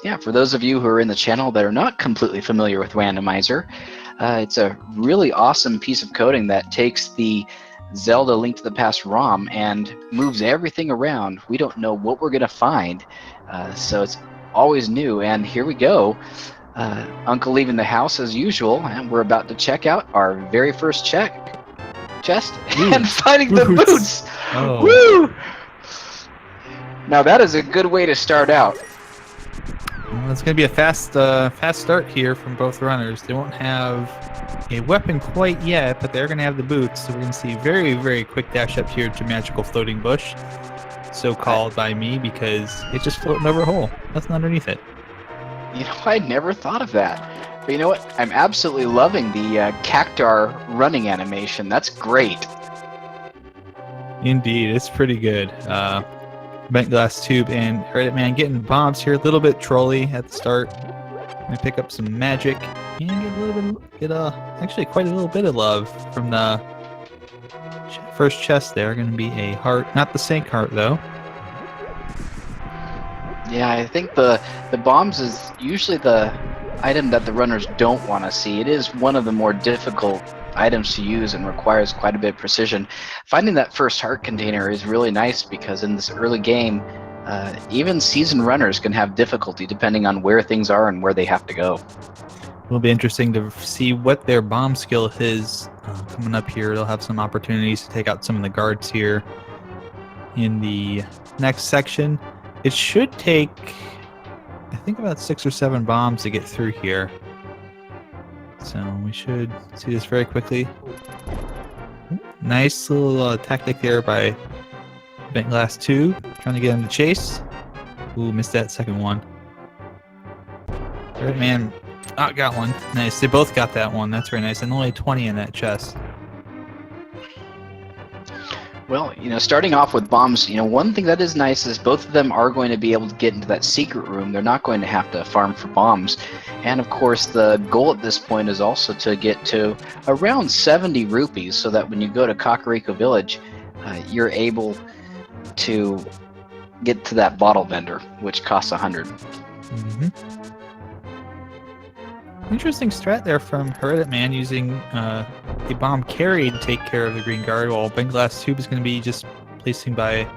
Yeah, for those of you who are in the channel that are not completely familiar with Randomizer, it's a really awesome piece of coding that takes the Zelda Link to the Past ROM and moves everything around. We don't know what we're going to find, so it's always new. And here we go. Uncle leaving the house as usual, and we're about to check out our very first chest and finding the boots. Oh. Woo! Now that is a good way to start out. Well, it's going to be a fast start here from both runners. They won't have a weapon quite yet, but they're going to have the boots. So we're going to see very, very quick dash up here to Magical Floating Bush, so called by me because it's just floating over a hole. Nothing underneath it. You know, I never thought of that. But you know what? I'm absolutely loving the cactar running animation. That's great. Indeed, it's pretty good. Bentglasstube and Herreteman getting bombs here, a little bit trolly at the start. Gonna pick up some magic and get a little bit, actually quite a little bit of love from the first chest there. Gonna be a heart, not the Sank heart though. Yeah, I think the bombs is usually the item that the runners don't want to see. It is one of the more difficult items to use and requires quite a bit of precision. Finding that first heart container is really nice because in this early game, even seasoned runners can have difficulty depending on where things are and where they have to go. It'll be interesting to see what their bomb skill is coming up here. They'll have some opportunities to take out some of the guards here in the next section. It should take, I think, about 6 or 7 bombs to get through here. So we should see this very quickly. Nice little tactic there by Bentglasstube, trying to get him to chase. Ooh, missed that second one. Right, man. Oh, got one. Nice. They both got that one. That's very nice. And only 20 in that chest. Well, you know, starting off with bombs, you know, one thing that is nice is both of them are going to be able to get into that secret room. They're not going to have to farm for bombs. And of course, the goal at this point is also to get to around 70 rupees so that when you go to Kakariko Village, you're able to get to that bottle vendor, which costs 100. Mm-hmm. Interesting strat there from Herreteman using a bomb carry to take care of the green guard, while Bentglasstube is going to be just placing by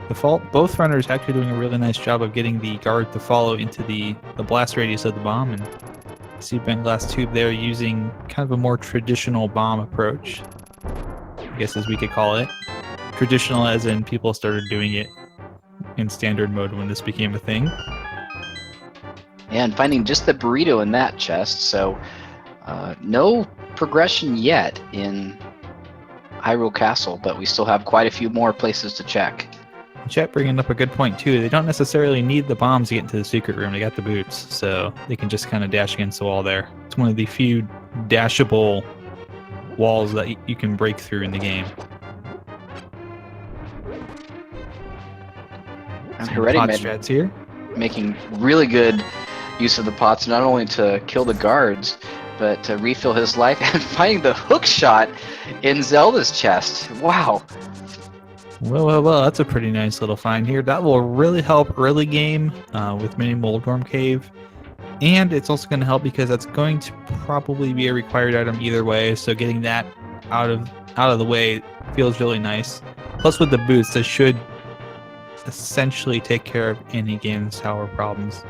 default. Both runners actually doing a really nice job of getting the guard to follow into the blast radius of the bomb, and see Bentglasstube there using kind of a more traditional bomb approach, I guess, as we could call it. Traditional as in people started doing it in standard mode when this became a thing. And finding just the burrito in that chest, so no progression yet in Hyrule Castle, but we still have quite a few more places to check. Chat bringing up a good point too. They don't necessarily need the bombs to get into the secret room. They got the boots, so they can just kind of dash against the wall there. It's one of the few dashable walls that you can break through in the game. And Some Herreteman pot strats here, making really good use of the pots, not only to kill the guards, but to refill his life, and finding the hook shot in Zelda's chest. Wow. Well, that's a pretty nice little find here. That will really help early game with Mini Moldworm Cave. And it's also going to help because that's going to probably be a required item either way, so getting that out of the way feels really nice. Plus with the boots, that should essentially take care of any game's tower problems.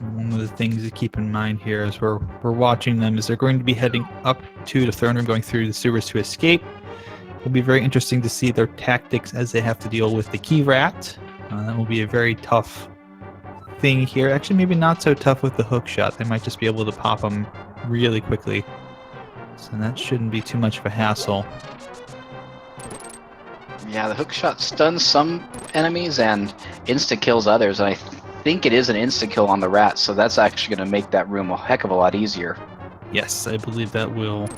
One of the things to keep in mind here as we're watching them is they're going to be heading up to the throne room, going through the sewers to escape. It'll be very interesting to see their tactics as they have to deal with the key rat. That will be a very tough thing here. Actually, maybe not so tough with the hook shot. They might just be able to pop them really quickly. So that shouldn't be too much of a hassle. Yeah, the hook shot stuns some enemies and insta-kills others. I think it is an insta-kill on the rat, so that's actually going to make that room a heck of a lot easier. Yes, I believe that will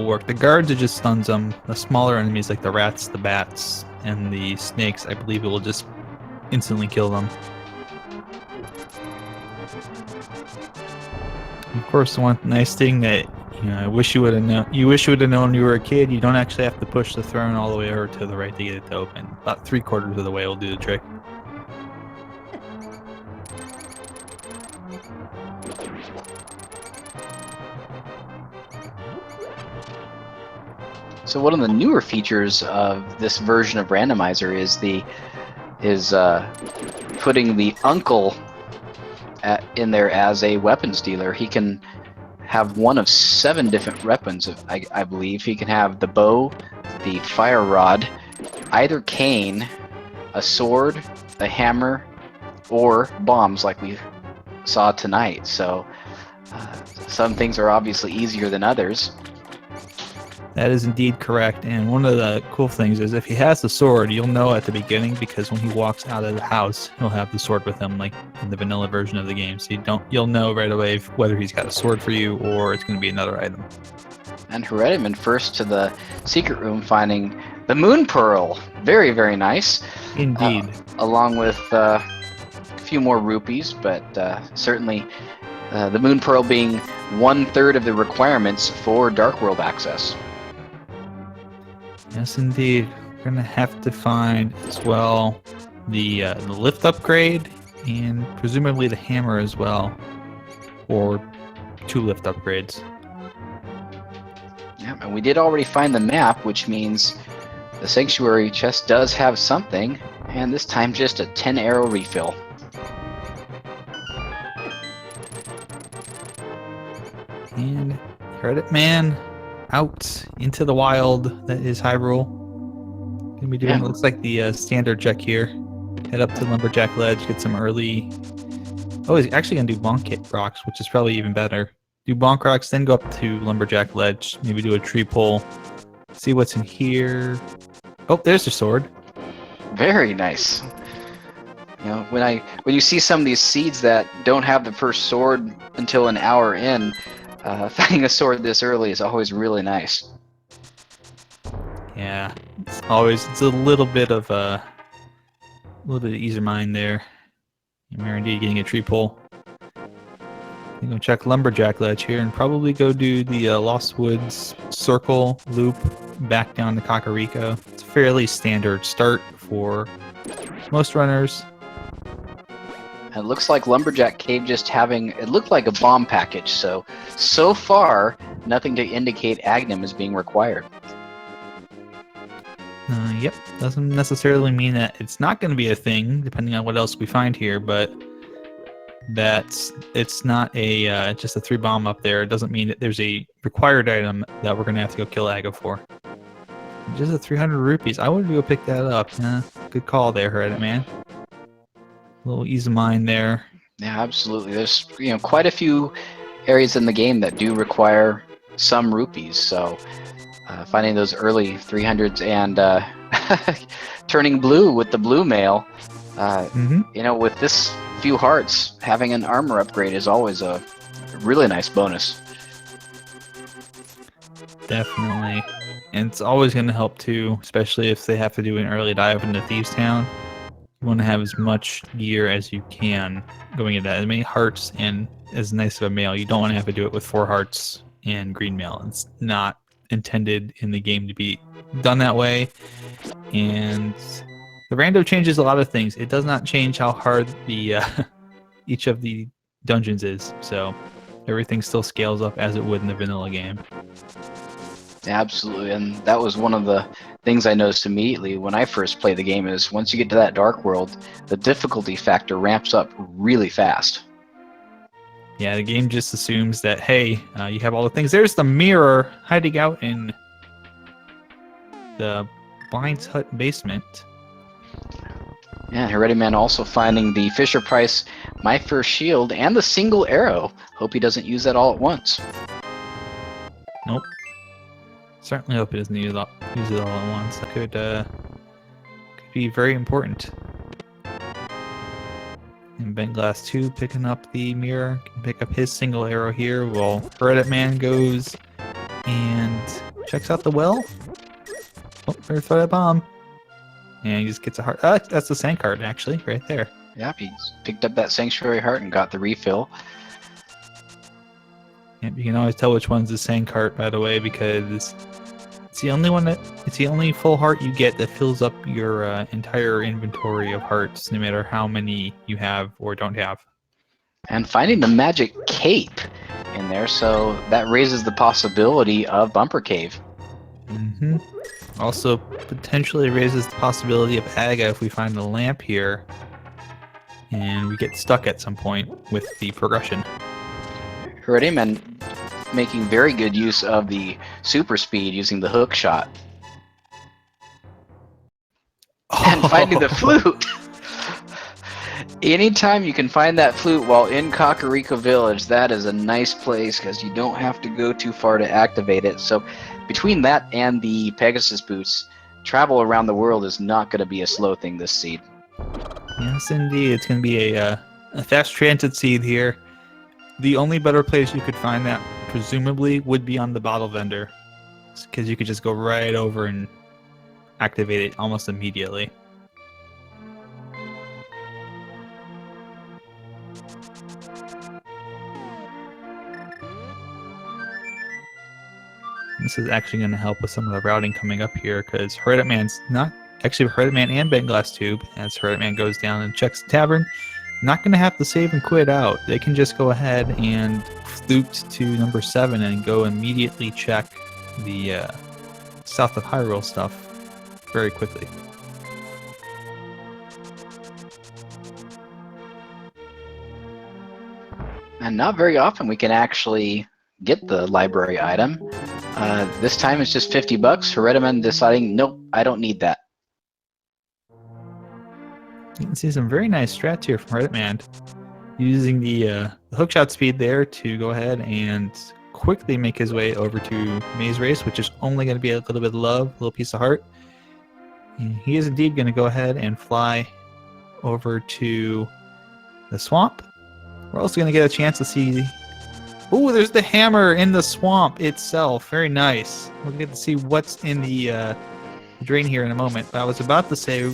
work. The guards, it just stuns them. The smaller enemies like the rats, the bats, and the snakes, I believe it will just instantly kill them. Of course, the one nice thing that I wish you would have known. You wish you would have known when you were a kid. You don't actually have to push the throne all the way over to the right to get it to open. About 3/4 of the way will do the trick. So one of the newer features of this version of Randomizer is putting the uncle in there as a weapons dealer. He can have one of 7 different weapons, I believe. He can have the bow, the fire rod, either cane, a sword, a hammer, or bombs like we saw tonight. So some things are obviously easier than others. That is indeed correct. And one of the cool things is if he has the sword, you'll know at the beginning because when he walks out of the house, he'll have the sword with him, like in the vanilla version of the game. So you'll know right away whether he's got a sword for you or it's going to be another item. And Herreteman first to the secret room, finding the moon pearl. Very, very nice. Indeed. Along with a few more rupees, but certainly the moon pearl being 1/3 of the requirements for Dark World access. Yes, indeed. We're going to have to find as well the lift upgrade and presumably the hammer as well, or 2 lift upgrades. Yeah, and we did already find the map, which means the sanctuary chest does have something, and this time just a 10 arrow refill. And Herreteman out into the wild. That is Hyrule. Gonna be doing, looks like the standard check here. Head up to Lumberjack Ledge, get some early. Oh, he's actually gonna do Bonk Rocks, which is probably even better. Do Bonk Rocks, then go up to Lumberjack Ledge. Maybe do a tree pull. See what's in here. Oh, there's the sword. Very nice. You know, when you see some of these seeds that don't have the first sword until an hour in, finding a sword this early is always really nice. Yeah, it's a little bit of ease of mind there. You're indeed getting a tree pull. I'm gonna check Lumberjack Ledge here and probably go do the Lost Woods circle loop back down to Kakariko. It's a fairly standard start for most runners. It looks like Lumberjack Cave just having, it looked like a bomb package, so far, nothing to indicate Agnem is being required. Yep, doesn't necessarily mean that it's not going to be a thing, depending on what else we find here, but it's not a just a 3 bomb up there. It doesn't mean that there's a required item that we're going to have to go kill Aga for. Just a 300 rupees. I would go pick that up. Good call there, Herreteman. A little ease of mind there. Yeah, absolutely. There's quite a few areas in the game that do require some rupees, so finding those early 300s and turning blue with the blue mail, with this few hearts, having an armor upgrade is always a really nice bonus. Definitely. And it's always going to help too, especially if they have to do an early dive into Thieves Town. You want to have as much gear as you can going into that. As many hearts and as nice of a mail. You don't want to have to do it with 4 hearts and green mail. It's not intended in the game to be done that way. And the rando changes a lot of things. It does not change how hard the each of the dungeons is. So everything still scales up as it would in the vanilla game. Absolutely, and that was one of the things I noticed immediately when I first played the game is once you get to that Dark World, the difficulty factor ramps up really fast. Yeah, the game just assumes that, hey, you have all the things. There's the mirror hiding out in the Blind's Hut basement. Yeah, Herreteman also finding the Fisher Price My First Shield and the single arrow. Hope he doesn't use that all at once. Nope. Certainly hope he doesn't use it all at once. That could be very important. And bentglasstube picking up the mirror. Can pick up his single arrow here while Herreteman goes and checks out the well. Oh, there's that bomb. And he just gets a heart. That's the sand card, actually, right there. Yep, he picked up that Sanctuary Heart and got the refill. And you can always tell which one's the sand cart, by the way, because it's the only full heart you get that fills up your entire inventory of hearts, no matter how many you have or don't have. And finding the magic cape in there, so that raises the possibility of Bumper Cave. Mm-hmm. Also, potentially raises the possibility of Aga if we find the lamp here, and we get stuck at some point with the progression. Herreteman making very good use of the super speed using the hook shot. And finding the flute! Anytime you can find that flute while in Kakariko Village, that is a nice place because you don't have to go too far to activate it. So between that and the Pegasus boots, travel around the world is not going to be a slow thing this seed. Yes, indeed. It's going to be a fast transit seed here. The only better place you could find that, presumably, would be on the bottle vendor, because you could just go right over and activate it almost immediately. This is actually going to help with some of the routing coming up here, because Herreteman's not actually Herreteman and bentglasstube, as Herreteman goes down and checks the tavern, not going to have to save and quit out. They can just go ahead and flute to number 7 and go immediately check the South of Hyrule stuff very quickly. And not very often we can actually get the library item. This time it's just $50. Herreteman deciding, nope, I don't need that. You can see some very nice strats here from Herreteman, using the hookshot speed there to go ahead and quickly make his way over to Maze Race, which is only going to be a little bit of love, a little piece of heart. And he is indeed going to go ahead and fly over to the swamp. We're also going to get a chance to see... Ooh, there's the hammer in the swamp itself. Very nice. We'll get to see what's in the drain here in a moment. But I was about to say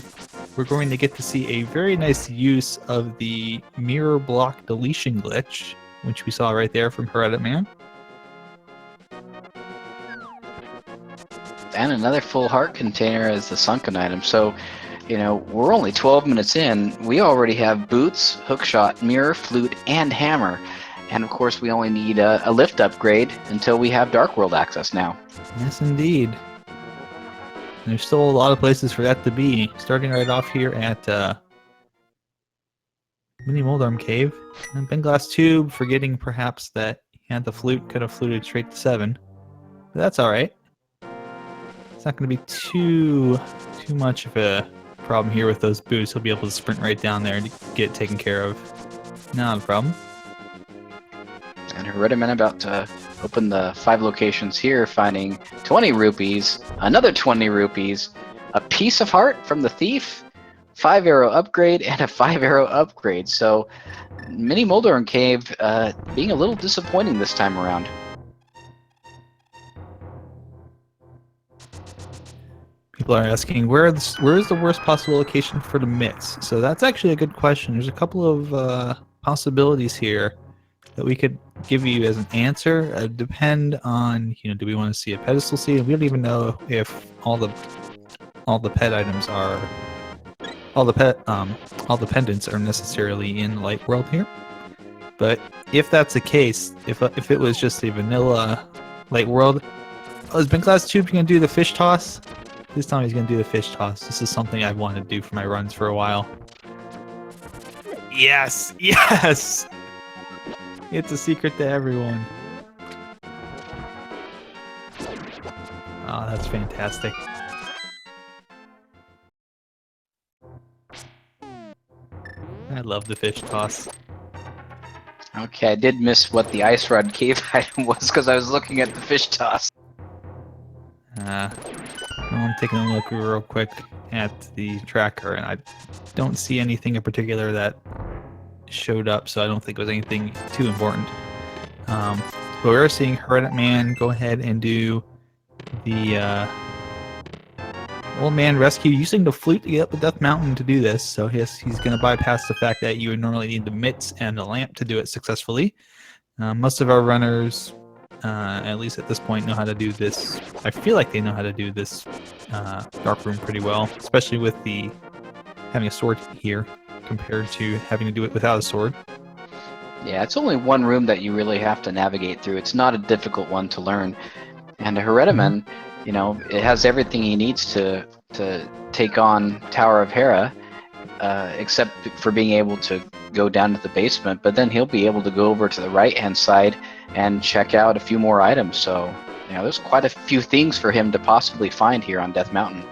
we're going to get to see a very nice use of the mirror block deletion glitch, which we saw right there from Herreteman. And another full heart container as the sunken item. So, you know, we're only 12 minutes in. We already have boots, hookshot, mirror, flute, and hammer. And of course, we only need a lift upgrade until we have Dark World access now. Yes, indeed. There's still a lot of places for that to be. Starting right off here at Mini Moldarm Cave. And bentglasstube, forgetting perhaps that he had the flute, could have fluted straight to 7. But that's alright. It's not going to be too much of a problem here with those boots. He'll be able to sprint right down there and get it taken care of. Not a problem. And Herreteman about to open the 5 locations here, finding 20 rupees, another 20 rupees, a piece of heart from the thief, 5 arrow upgrade, and a 5 arrow upgrade. So Mini Moldarm Cave being a little disappointing this time around. People are asking, where is the worst possible location for the mitts? So that's actually a good question. There's a couple of possibilities here that we could give you as an answer. Depend on, you know, do we want to see a pedestal seed? We don't even know if all the pet items are all the pendants are necessarily in Light World here. But if that's the case, if it was just a vanilla Light World, is bentglasstube gonna do the fish toss? This time he's gonna do the fish toss. This is something I've wanted to do for my runs for a while. Yes, yes. It's a secret to everyone. Oh, that's fantastic. I love the fish toss. Okay, I did miss what the Ice Rod Cave item was because I was looking at the fish toss. I'm taking a look real quick at the tracker, and I don't see anything in particular that showed up, so I don't think it was anything too important. But we're seeing Herreteman go ahead and do the old man rescue using the flute to get up the Death Mountain to do this. So he's going to bypass the fact that you would normally need the mitts and the lamp to do it successfully. Most of our runners, at least at this point, know how to do this. I feel like they know how to do this dark room pretty well, especially with the having a sword here compared to having to do it without a sword. Yeah, it's only one room that you really have to navigate through. It's not a difficult one to learn. And a Herreteman, you know, it has everything he needs to take on Tower of Hera, except for being able to go down to the basement. But then he'll be able to go over to the right-hand side and check out a few more items. So, you know, there's quite a few things for him to possibly find here on Death Mountain.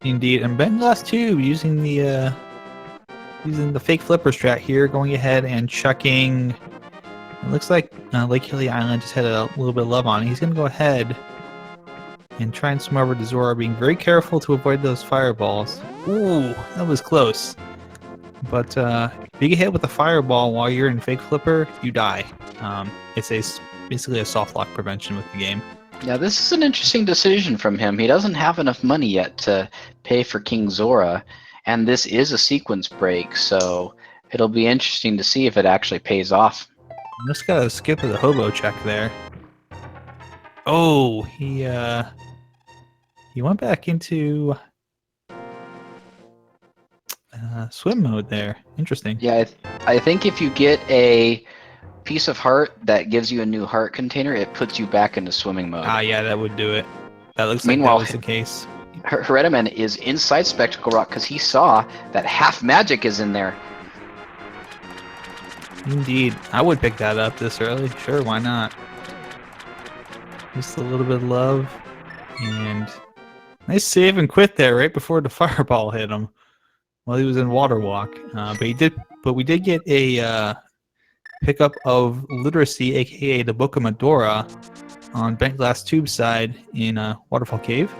Indeed, and bentglasstube using the fake flipper strat here, going ahead and chucking. It looks like Lake Hilly Island just had a little bit of love on it. He's going to go ahead and try and swim over to Zora, being very careful to avoid those fireballs. Ooh, that was close. But if you get hit with a fireball while you're in fake flipper, you die. It's basically a soft lock prevention with the game. Yeah, this is an interesting decision from him. He doesn't have enough money yet to pay for King Zora, and this is a sequence break, so it'll be interesting to see if it actually pays off. Just gotta skip the hobo check there. Oh, he went back into swim mode there. Interesting. Yeah, I think if you get a piece of heart that gives you a new heart container, it puts you back into swimming mode. Ah, yeah, that would do it. That looks Meanwhile, like that was the case. Herreteman is inside Spectacle Rock because he saw that half magic is in there. Indeed. I would pick that up this early. Sure, why not? Just a little bit of love. And nice save and quit there right before the fireball hit him while he was in water walk. But we did get a pickup of literacy, aka the Book of Medora, on bentglasstube side in Waterfall Cave.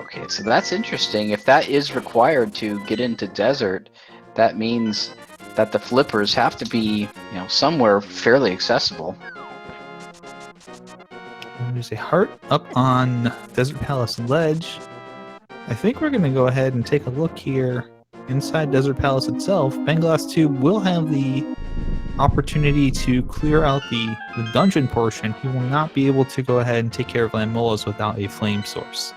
Okay, so that's interesting. If that is required to get into desert, that means that the flippers have to be, you know, somewhere fairly accessible. And there's a heart up on Desert Palace Ledge. I think we're going to go ahead and take a look here inside Desert Palace itself. bentglasstube will have the opportunity to clear out the dungeon portion. He will not be able to go ahead and take care of Lammolas without a flame source.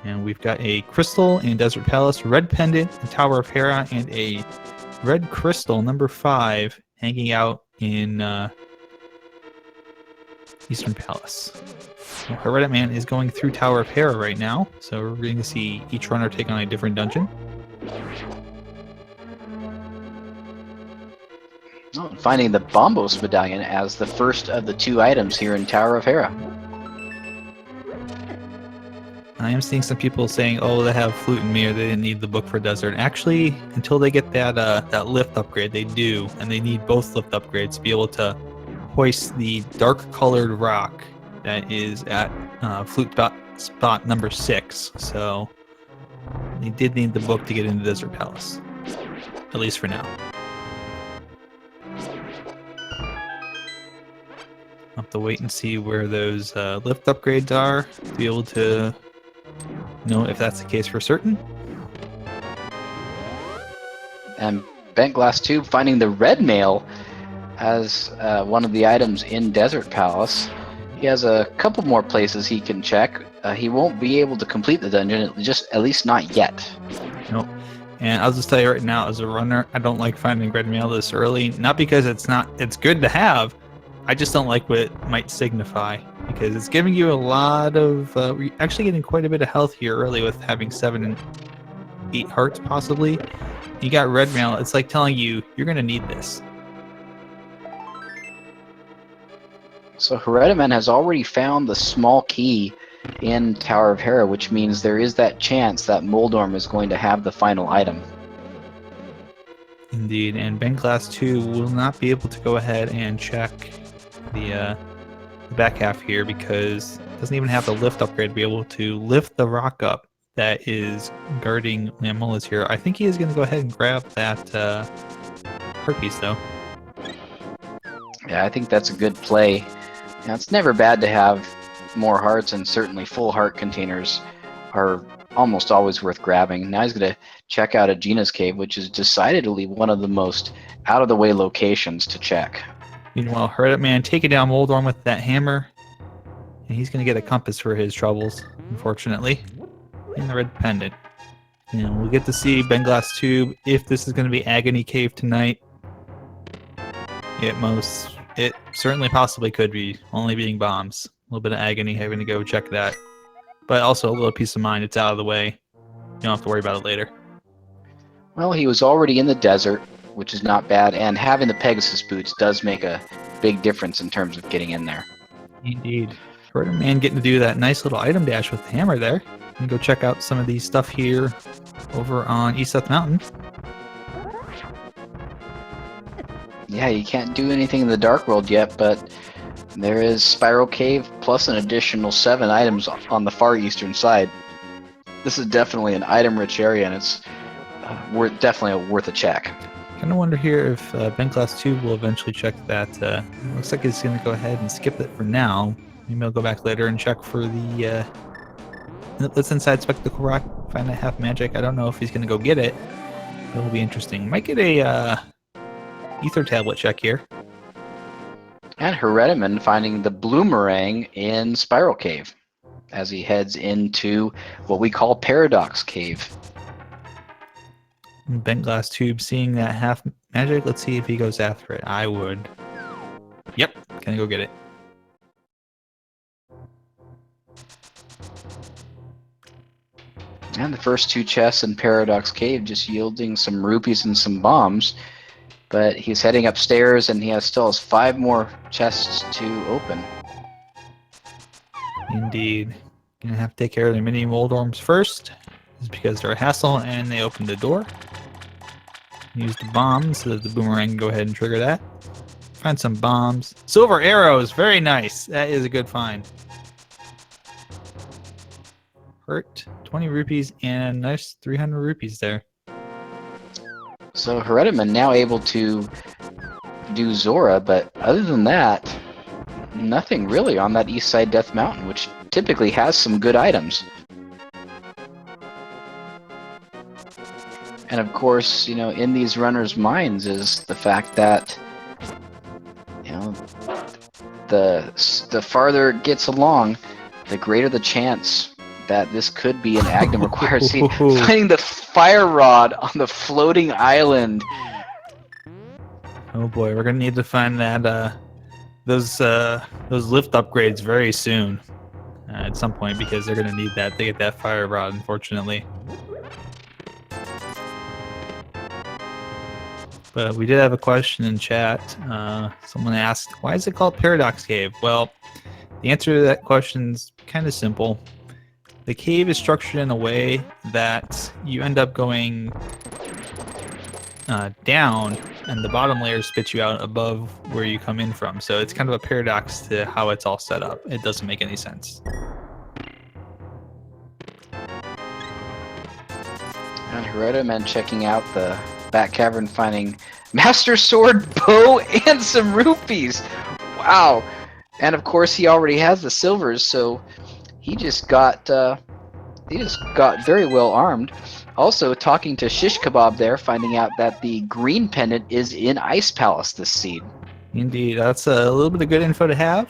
And we've got a crystal in Desert Palace, red pendant in Tower of Hera, and a red crystal, number 5, hanging out in Eastern Palace. Well, Herreteman is going through Tower of Hera right now, so we're going to see each runner take on a different dungeon. Oh, finding the Bombos medallion as the first of the 2 items here in Tower of Hera. I am seeing some people saying, "Oh, they have Flute and Mirror. They didn't need the book for Desert." Actually, until they get that lift upgrade, they do, and they need both lift upgrades to be able to hoist the dark-colored rock that is at flute spot number 6. So they did need the book to get into Desert Palace, at least for now. I'll have to wait and see where those lift upgrades are to be able to know if that's the case for certain. And bentglasstube finding the red mail as one of the items in Desert Palace. He has a couple more places he can check. He won't be able to complete the dungeon, at least not yet. Nope. And I'll just tell you right now, as a runner, I don't like finding red mail this early. Not because it's good to have. I just don't like what it might signify, because it's giving you a lot of you're actually getting quite a bit of health here early with having 7 and 8 hearts possibly. You got red mail. It's like telling you you're going to need this. So Herreteman has already found the small key in Tower of Hera, which means there is that chance that Moldorm is going to have the final item. Indeed, and bentglasstube will not be able to go ahead and check the back half here because it doesn't even have the lift upgrade to be able to lift the rock up that is guarding Lammolas here. I think he is going to go ahead and grab that heart piece, though. Yeah, I think that's a good play. Now, it's never bad to have more hearts, and certainly full heart containers are almost always worth grabbing. Now he's going to check out Aegina's cave, which is decidedly one of the most out-of-the-way locations to check. Meanwhile, Herreteman taking down Moldorm with that hammer. And he's going to get a compass for his troubles, unfortunately. And the red pendant. And we'll get to see bentglasstube if this is going to be Agony Cave tonight. It certainly possibly could be, only being bombs. A little bit of agony, having to go check that. But also a little peace of mind, it's out of the way. You don't have to worry about it later. Well, he was already in the desert, which is not bad, and having the Pegasus boots does make a big difference in terms of getting in there. Indeed. Herreteman getting to do that nice little item dash with the hammer there. And go check out some of these stuff here over on East Death Mountain. Yeah, you can't do anything in the Dark World yet, but there is Spiral Cave plus an additional 7 items on the far eastern side. This is definitely an item-rich area, and it's definitely worth a check. Kind of wonder here if bentglasstube will eventually check that. Looks like he's going to go ahead and skip it for now. Maybe I'll go back later and check for the Let's Inside Spectacle Rock, find that half magic. I don't know if he's going to go get it. It'll be interesting. Might get a ether tablet check here. And Herreteman finding the Bloomerang in Spiral Cave as he heads into what we call Paradox Cave. bentglasstube seeing that half magic. Let's see if he goes after it. I would. Yep, gonna go get it. And the first 2 chests in Paradox Cave just yielding some rupees and some bombs. But he's heading upstairs, and he still has 5 more chests to open. Indeed. Gonna have to take care of the mini Moldorms first. This is because they're a hassle, and they opened the door. Use the bombs so that the boomerang can go ahead and trigger that. Find some bombs. Silver arrows, very nice. That is a good find. Hurt 20 rupees and nice 300 rupees there. So Herreteman now able to do Zora, but other than that, nothing really on that east side Death Mountain, which typically has some good items. And of course, in these runners' minds is the fact that, the farther it gets along, the greater the chance that this could be an Agnem required seed. Finding the fire rod on the floating island. Oh boy, we're gonna need to find that those lift upgrades very soon at some point, because they're gonna need that to get that fire rod, unfortunately. But we did have a question in chat. Someone asked, why is it called Paradox Cave? Well, the answer to that question is kind of simple. The cave is structured in a way that you end up going down, and the bottom layer spits you out above where you come in from. So it's kind of a paradox to how it's all set up. It doesn't make any sense. And Herreteman checking out the Bat Cavern, finding Master Sword, bow, and some rupees. Wow! And of course, he already has the silvers, so he just got very well armed. Also, talking to Shish Kebab there, finding out that the green pendant is in Ice Palace this seed. Indeed, that's a little bit of good info to have.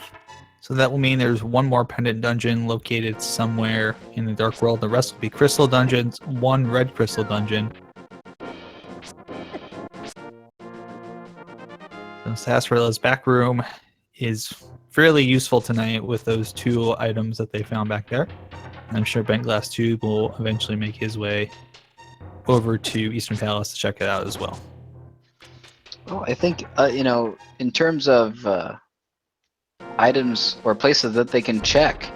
So that will mean there's one more pendant dungeon located somewhere in the Dark World. The rest will be crystal dungeons, 1 red crystal dungeon. So Sassarilla's back room is fairly useful tonight with those 2 items that they found back there. I'm sure bentglasstube will eventually make his way over to Eastern Palace to check it out as well. Well, I think, in terms of items or places that they can check,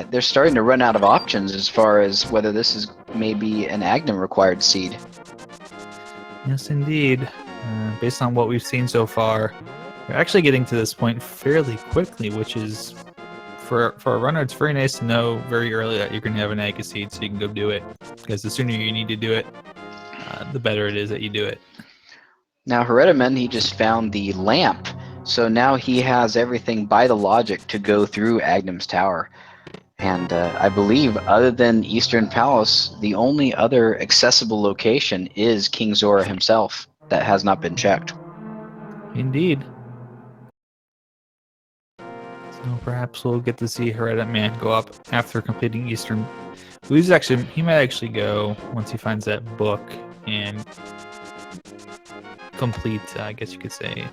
they're starting to run out of options as far as whether this is maybe an Agnem required seed. Yes, indeed. Based on what we've seen so far, we're actually getting to this point fairly quickly, which is, for a runner, it's very nice to know very early that you're going to have an Aga seed so you can go do it. Because the sooner you need to do it, the better it is that you do it. Now, Herreteman, he just found the lamp, so now he has everything by the logic to go through Agnem's Tower. And I believe, other than Eastern Palace, the only other accessible location is King Zora himself that has not been checked. Indeed. So perhaps we'll get to see Herreteman go up after completing Eastern. He might actually go once he finds that book and complete, I guess you could say,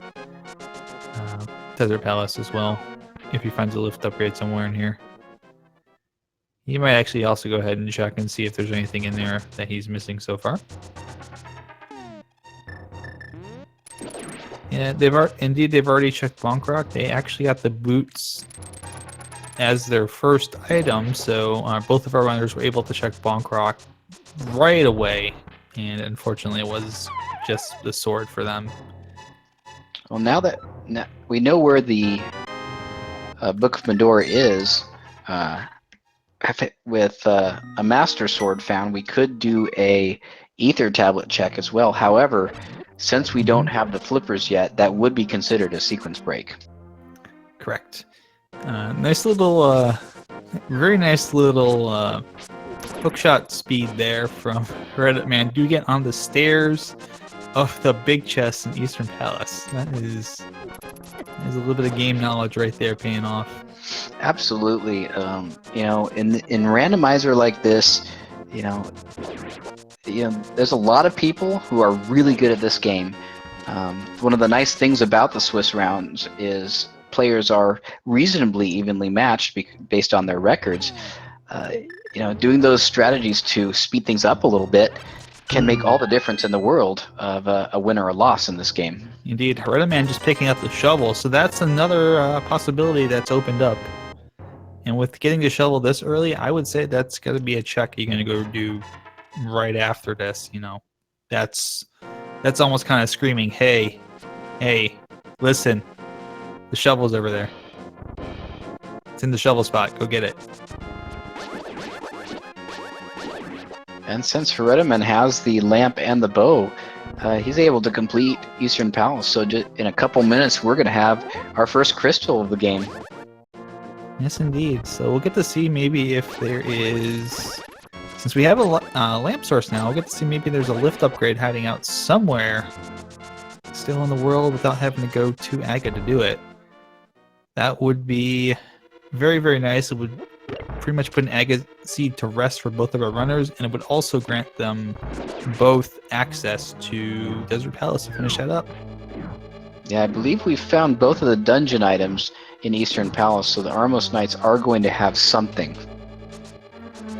Desert Palace as well. If he finds a lift upgrade somewhere in here, he might actually also go ahead and check and see if there's anything in there that he's missing so far. Yeah, they've already checked Bonkrok. They actually got the boots as their first item, so both of our runners were able to check Bonkrok right away, and unfortunately it was just the sword for them. Well, now we know where the Book of Medora is, with a Master Sword found, we could do a Ether Tablet check as well. However, since we don't have the flippers yet, that would be considered a sequence break. Correct. Nice little, very nice little hookshot speed there from Herreteman. Do get on the stairs of the big chest in Eastern Palace. There's a little bit of game knowledge right there paying off. Absolutely. You know, in randomizer like this, you know, there's a lot of people who are really good at this game. One of the nice things about the Swiss rounds is players are reasonably evenly matched based on their records. You know, doing those strategies to speed things up a little bit can make all the difference in the world of a win or a loss in this game. Indeed, Herreteman just picking up the shovel, so that's another possibility that's opened up. And with getting the shovel this early, I would say that's got to be a check you're going to go do right after this. You know, that's almost kind of screaming, hey, listen, the shovel's over there. It's in the shovel spot. Go get it. And since Herreteman has the lamp and the bow, he's able to complete Eastern Palace. So just in a couple minutes, we're going to have our first crystal of the game. Yes, indeed. So we'll get to see maybe if there is... Since we have a lamp source now, we'll get to see maybe there's a lift upgrade hiding out somewhere still in the world without having to go to Aga to do it. That would be very, very nice. It would pretty much put an Aga seed to rest for both of our runners, and it would also grant them both access to Desert Palace to finish that up. Yeah, I believe we've found both of the dungeon items in Eastern Palace, so the Armos Knights are going to have something.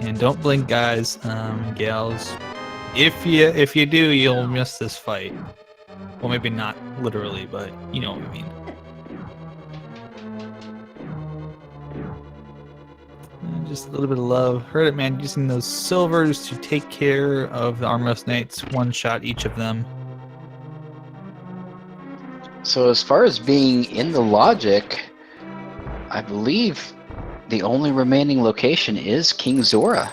And don't blink, guys and gals. If you do, you'll miss this fight. Well, maybe not literally, but you know what I mean. And just a little bit of love. Herreteman using those silvers to take care of the Armos Knights, one shot each of them. So as far as being in the logic, I believe the only remaining location is King Zora.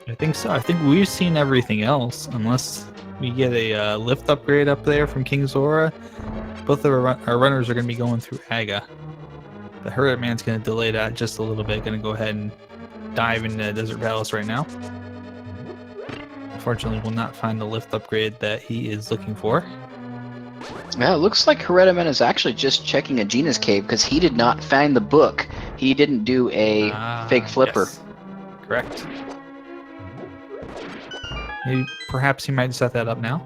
I think so. I think we've seen everything else, unless we get a lift upgrade up there from King Zora. Both of our runners are going to be going through Aga. The Herreteman's going to delay that just a little bit. Going to go ahead and dive into Desert Palace right now. Unfortunately, will not find the lift upgrade that he is looking for. Yeah, it looks like Herreteman is actually just checking Aegina's cave because he did not find the book. He didn't do a fake flipper. Yes. Correct. Maybe, perhaps he might set that up now.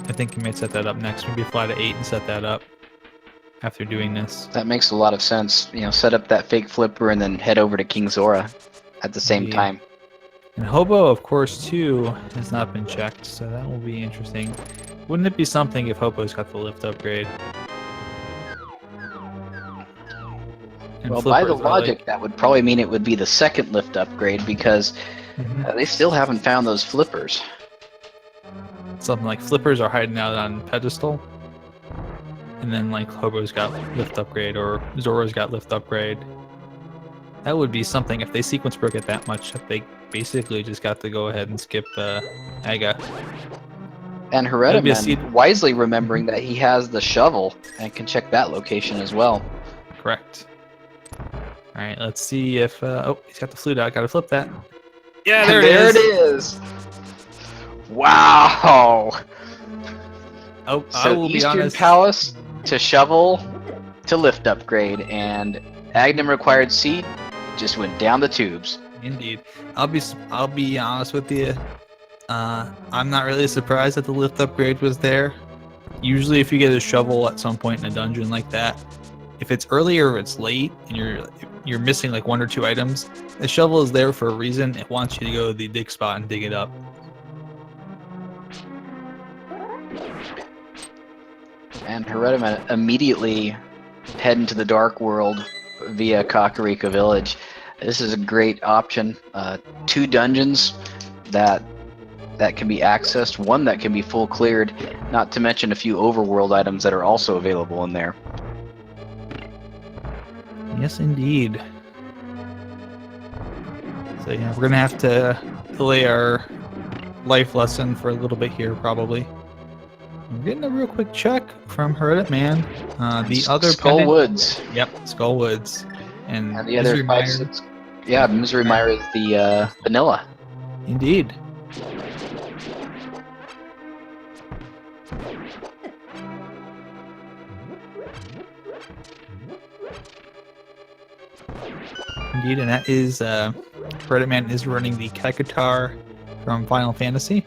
I think he might set that up next. Maybe fly to 8 and set that up after doing this. That makes a lot of sense. You know, set up that fake flipper and then head over to King Zora at the same time. And Hobo, of course, too, has not been checked, so that will be interesting. Wouldn't it be something if Hobo's got the lift upgrade? And Well, by the flippers are logic, that would probably mean it would be the second lift upgrade because they still haven't found those flippers. Something like flippers are hiding out on pedestal, and then like Hobo's got lift upgrade or Zora's got lift upgrade. That would be something if they sequence broke it that much that they basically just got to go ahead and skip Aga. And Herreteman wisely remembering that he has the shovel and can check that location as well. Correct. All right, let's see if... oh, he's got the flute out. Got to flip that. Yeah, And there it it is. is. Wow. Oh, I So will be Eastern honest. Palace to shovel to lift upgrade, and Agnum required seed just went down the tubes. Indeed. I'll be honest with you. I'm not really surprised that the lift upgrade was there. Usually if you get a shovel at some point in a dungeon like that, if it's early or it's late and you're missing like 1 or 2 items, the shovel is there for a reason. It wants you to go to the dig spot and dig it up. And Herreteman immediately head into the Dark World via Kakariko Village. This is a great option. 2 dungeons that can be accessed, 1 that can be full cleared, not to mention a few overworld items that are also available in there. Yes, indeed. So yeah, we're gonna have to delay our life lesson for a little bit here, probably. I'm getting a real quick check from Herreteman. The other Skull pendant, Woods. Yep, Skull Woods, and And the other Misery 5, Mire. 6. Yeah, Misery Mire is the vanilla. Indeed. Indeed, and that is Herreteman is running the Kekutar from Final Fantasy.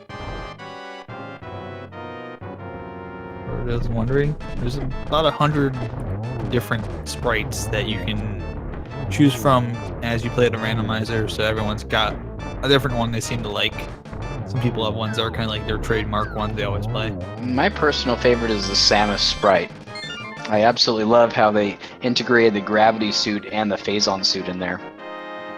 For those wondering, there's about 100 different sprites that you can choose from as you play the randomizer, so everyone's got a different one they seem to like. Some people have ones that are kind of like their trademark ones they always play. My personal favorite is the Samus sprite. I absolutely love how they integrated the gravity suit and the Phazon suit in there.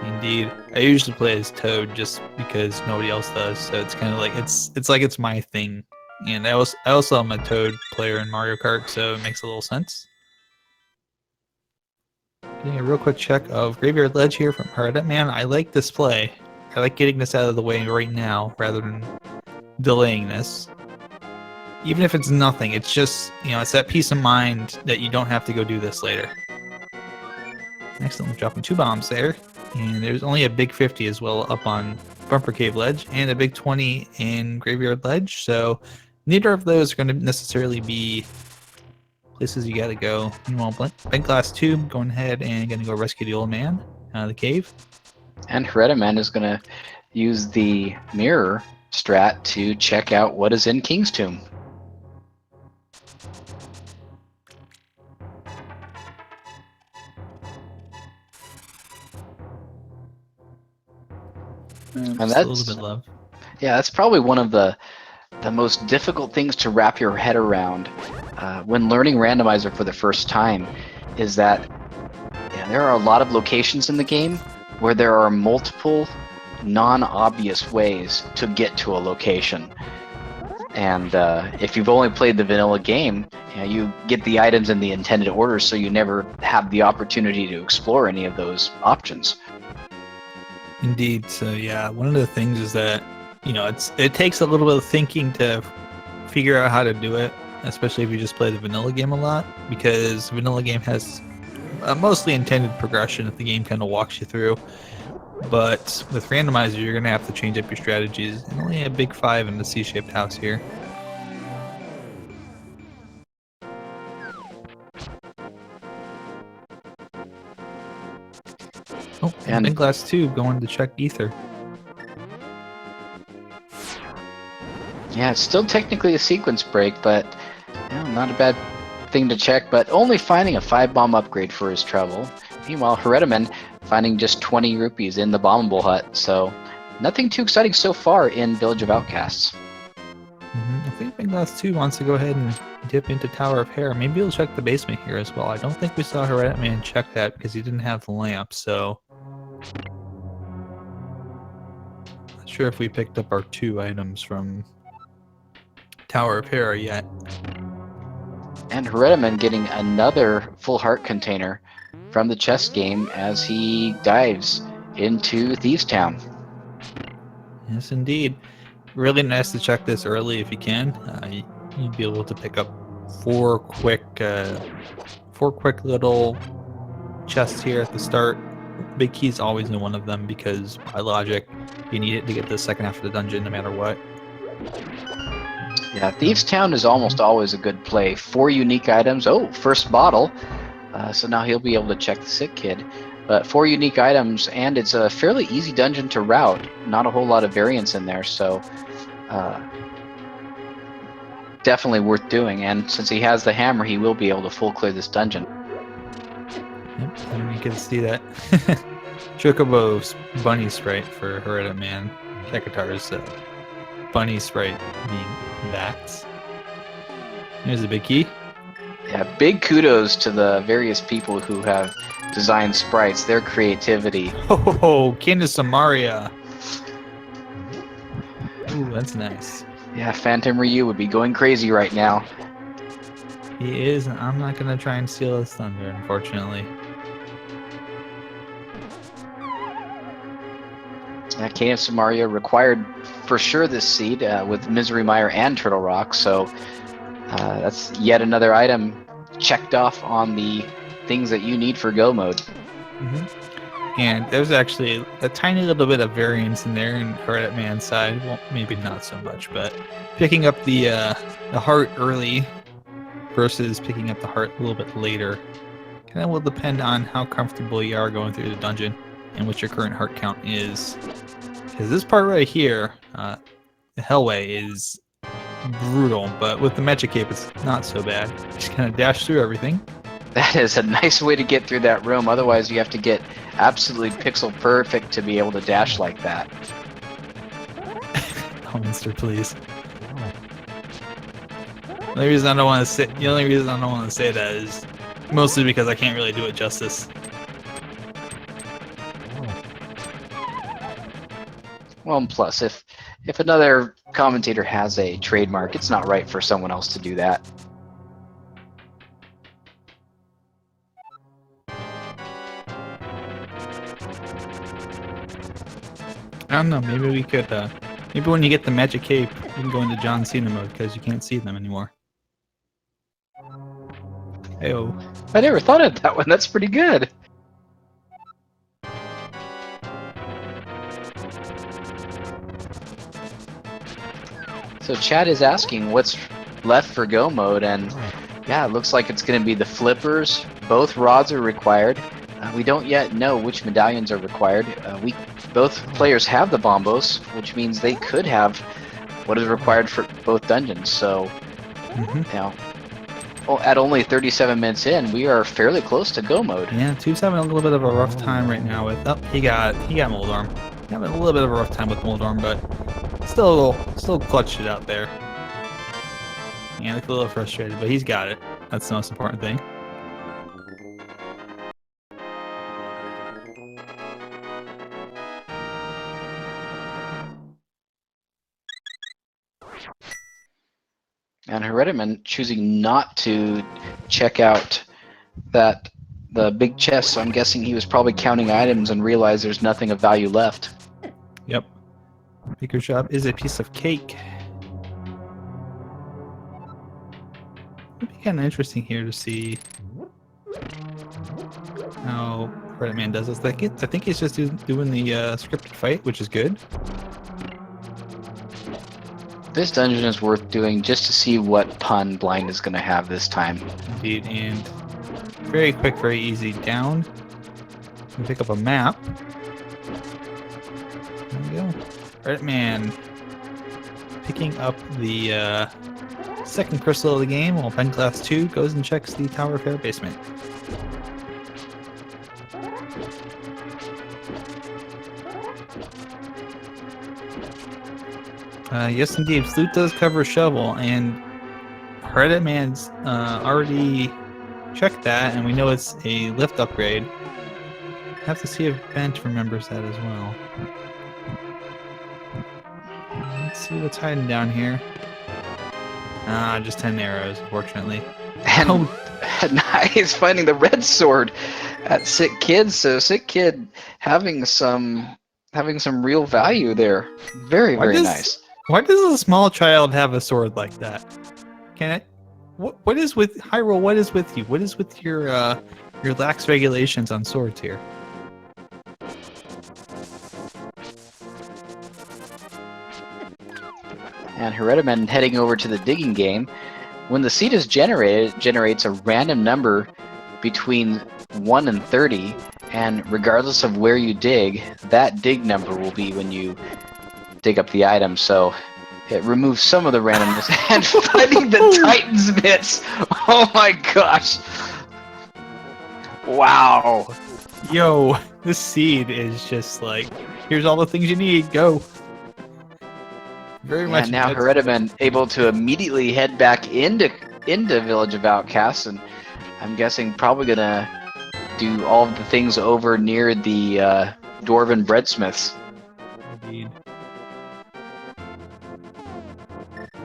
Indeed. I usually play as Toad just because nobody else does, so it's kind of like it's my thing. And I also am a Toad player in Mario Kart, so it makes a little sense. Getting a real quick check of Graveyard Ledge here from Herreteman. I like this play. I like getting this out of the way right now rather than delaying this. Even if it's nothing, it's just, it's that peace of mind that you don't have to go do this later. Excellent, dropping 2 bombs there. And there's only a big 50 as well up on Bumper Cave Ledge and a big 20 in Graveyard Ledge. So neither of those are going to necessarily be places you got to go. Meanwhile, bentglasstube going ahead and going to go rescue the old man out of the cave. And Herreteman is going to use the mirror strat to check out what is in King's Tomb. And that's a little bit low. Yeah, that's probably one of the most difficult things to wrap your head around when learning Randomizer for the first time, is that there are a lot of locations in the game where there are multiple non-obvious ways to get to a location. And if you've only played the vanilla game, you get the items in the intended order, so you never have the opportunity to explore any of those options. Indeed. So yeah, one of the things is that it takes a little bit of thinking to figure out how to do it, especially if you just play the vanilla game a lot, because the vanilla game has a mostly intended progression that the game kind of walks you through. But with Randomizer, you're going to have to change up your strategies. And only a big 5 in the C-shaped house here. Oh, and bentglasstube going to check ether. Yeah, it's still technically a sequence break, but not a bad thing to check. But only finding a 5-bomb upgrade for his trouble. Meanwhile, Herreteman finding just 20 rupees in the bombable hut. So nothing too exciting so far in Village of Outcasts. I think bentglasstube wants to go ahead and dip into Tower of Hair. Maybe he'll check the basement here as well. I don't think we saw Herreteman check that because he didn't have the lamp, so not sure if we picked up our 2 items from Tower of Hair yet. And Herreteman getting another full heart container from the chess game as he dives into Thieves Town. Yes, indeed. Really nice to check this early if you can. You'd be able to pick up 4 quick little chests here at the start. Big key is always in one of them because by logic, you need it to get to the second half of the dungeon no matter what. Yeah, Thieves' Town is almost always a good play. 4 unique items. Oh, first bottle. So now he'll be able to check the sick kid. But 4 unique items, and it's a fairly easy dungeon to route. Not a whole lot of variance in there, so definitely worth doing. And since he has the hammer, he will be able to full clear this dungeon. Yep, and you can see that. Chocobo's bunny sprite for Herreteman. Kekatar's bunny sprite being bats. Here's the big key. Yeah, big kudos to the various people who have designed sprites. Their creativity. Oh, Candace Samaria. Ooh, that's nice. Yeah, Phantom Ryu would be going crazy right now. He is, and I'm not going to try and steal his thunder, unfortunately. Kane of Samaria required for sure this seed with Misery Mire and Turtle Rock, so that's yet another item checked off on the things that you need for Go mode. And there's actually a tiny little bit of variance in there in Herreteman's side. Well, maybe not so much, but picking up the heart early versus picking up the heart a little bit later kind of will depend on how comfortable you are going through the dungeon and what your current heart count is. Because this part right here, the Hellway, is brutal, but with the Magic Cape, it's not so bad. Just kind of dash through everything. That is a nice way to get through that room. Otherwise, you have to get absolutely pixel perfect to be able to dash like that. Oh, Mister, please. The only reason I don't want to say that is mostly because I can't really do it justice. Well, and plus, if another commentator has a trademark, it's not right for someone else to do that. I don't know, maybe we could, maybe when you get the Magic Cape, you can go into John Cena mode because you can't see them anymore. Hey-oh. I never thought of that one. That's pretty good. So Chad is asking what's left for Go mode, and yeah, it looks like it's going to be the flippers. Both rods are required. We don't yet know which medallions are required. Both players have the bombos, which means they could have what is required for both dungeons. So, you know, at only 37 minutes in, we are fairly close to Go mode. Yeah, Tube's having a little bit of a rough time right now with. Oh, he got Moldorm. Having a little bit of a rough time with Moldorm, but still clutched it out there. Yeah, look a little frustrated, but he's got it. That's the most important thing. And Herreteman choosing not to check out the big chest, so I'm guessing he was probably counting items and realized there's nothing of value left. Yep. Baker's job is a piece of cake. It'd be kind of interesting here to see how Herreteman does this. I think he's just doing the scripted fight, which is good. This dungeon is worth doing just to see what pun Blind is going to have this time. Indeed, and very quick, very easy. Down. We pick up a map. There we go. Herreteman picking up the second crystal of the game while bentglasstube goes and checks the Tower of Fair basement. Yes, indeed. Flute does cover shovel, and Herreteman's already checked that, and we know it's a lift upgrade. Have to see if Bent remembers that as well. Let's see what's hiding down here. Just 10 arrows, unfortunately. And he's finding the red sword at Sick Kid, so Sick Kid having some real value there. Very nice. Why does a small child have a sword like that? Can it? What is with Hyrule? What is with you? What is with your lax regulations on swords here? And Herreteman heading over to the digging game. When the seed is generated, it generates a random number between 1 and 30, and regardless of where you dig, that dig number will be when you dig up the item. So it removes some of the randomness. And finding the Titan's bits! Oh my gosh! Wow! Yo, this seed is just like, here's all the things you need, go. Very much. And now Herreteman able to immediately head back into Village of Outcasts, and I'm guessing probably gonna do all of the things over near the Dwarven Breadsmiths. Indeed.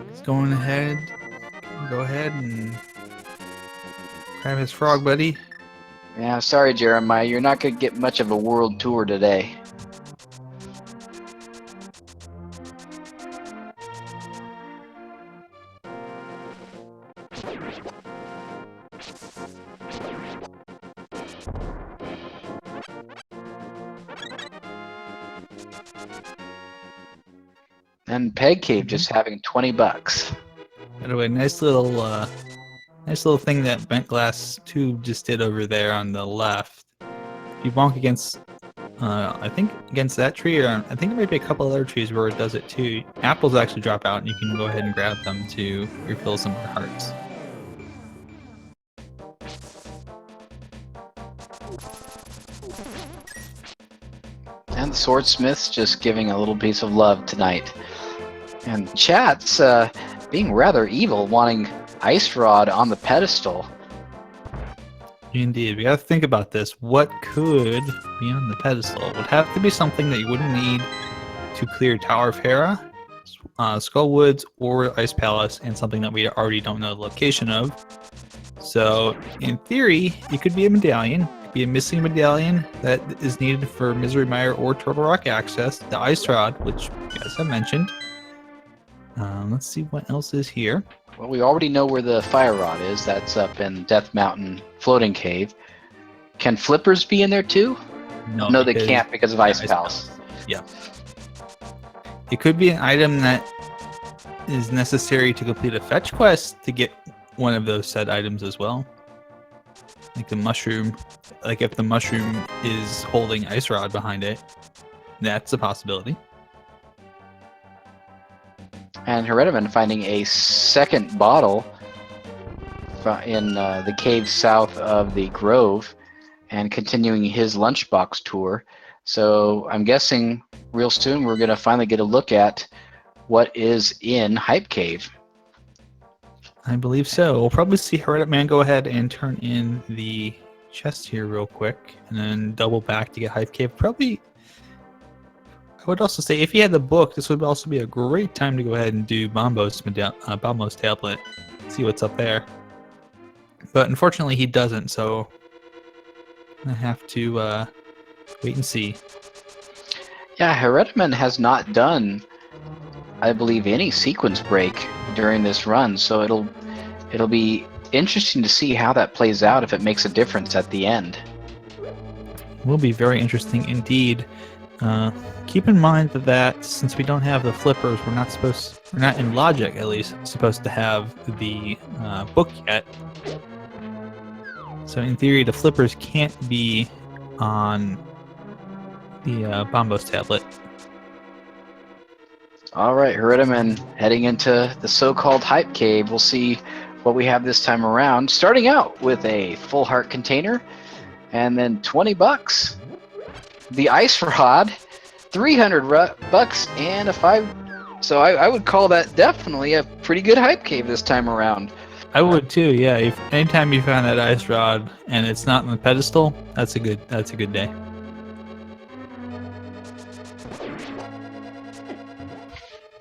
He's going ahead. Go ahead and grab his frog buddy. Yeah, sorry Jeremiah, you're not gonna get much of a world tour today. And Peg Cave just having 20 bucks. By the way, nice little thing that bentglasstube just did over there on the left. If you bonk against, I think against that tree, or I think there might be a couple other trees where it does it too. Apples actually drop out, and you can go ahead and grab them to refill some more hearts. And the swordsmiths just giving a little piece of love tonight. And chat's being rather evil, wanting Ice Rod on the pedestal. Indeed, we gotta think about this. What could be on the pedestal? It would have to be something that you wouldn't need to clear Tower of Hera, Skull Woods, or Ice Palace, and something that we already don't know the location of. So, in theory, it could be a medallion. It could be a missing medallion that is needed for Misery Mire or Turtle Rock access. The Ice Rod, which you guys have mentioned. Let's see what else is here. Well, we already know where the Fire Rod is. That's up in Death Mountain Floating Cave. Can flippers be in there too? No, they can't because of Ice Palace. Yeah. It could be an item that is necessary to complete a fetch quest to get one of those said items as well. Like the mushroom. Like if the mushroom is holding Ice Rod behind it, that's a possibility. And Herreteman finding a second bottle in the cave south of the Grove and continuing his lunchbox tour. So I'm guessing real soon we're going to finally get a look at what is in Hype Cave. I believe so. We'll probably see Herreteman go ahead and turn in the chest here real quick and then double back to get Hype Cave. Probably, I would also say if he had the book, this would also be a great time to go ahead and do Bombo's tablet, see what's up there. But unfortunately he doesn't, so I have to wait and see. Yeah, Herreteman has not done, I believe, any sequence break during this run, so it'll be interesting to see how that plays out, if it makes a difference at the end. Will be very interesting indeed. Keep in mind that since we don't have the flippers, we're not in logic at least supposed to have the book yet. So in theory, the flippers can't be on the Bombo's tablet. All right, Herreteman heading into the so-called Hype Cave. We'll see what we have this time around. Starting out with a full heart container, and then 20 bucks. The Ice Rod, 300 bucks, and a 5. So I would call that definitely a pretty good Hype Cave this time around. I would too, yeah. If anytime you found that Ice Rod and it's not on the pedestal, that's a good day.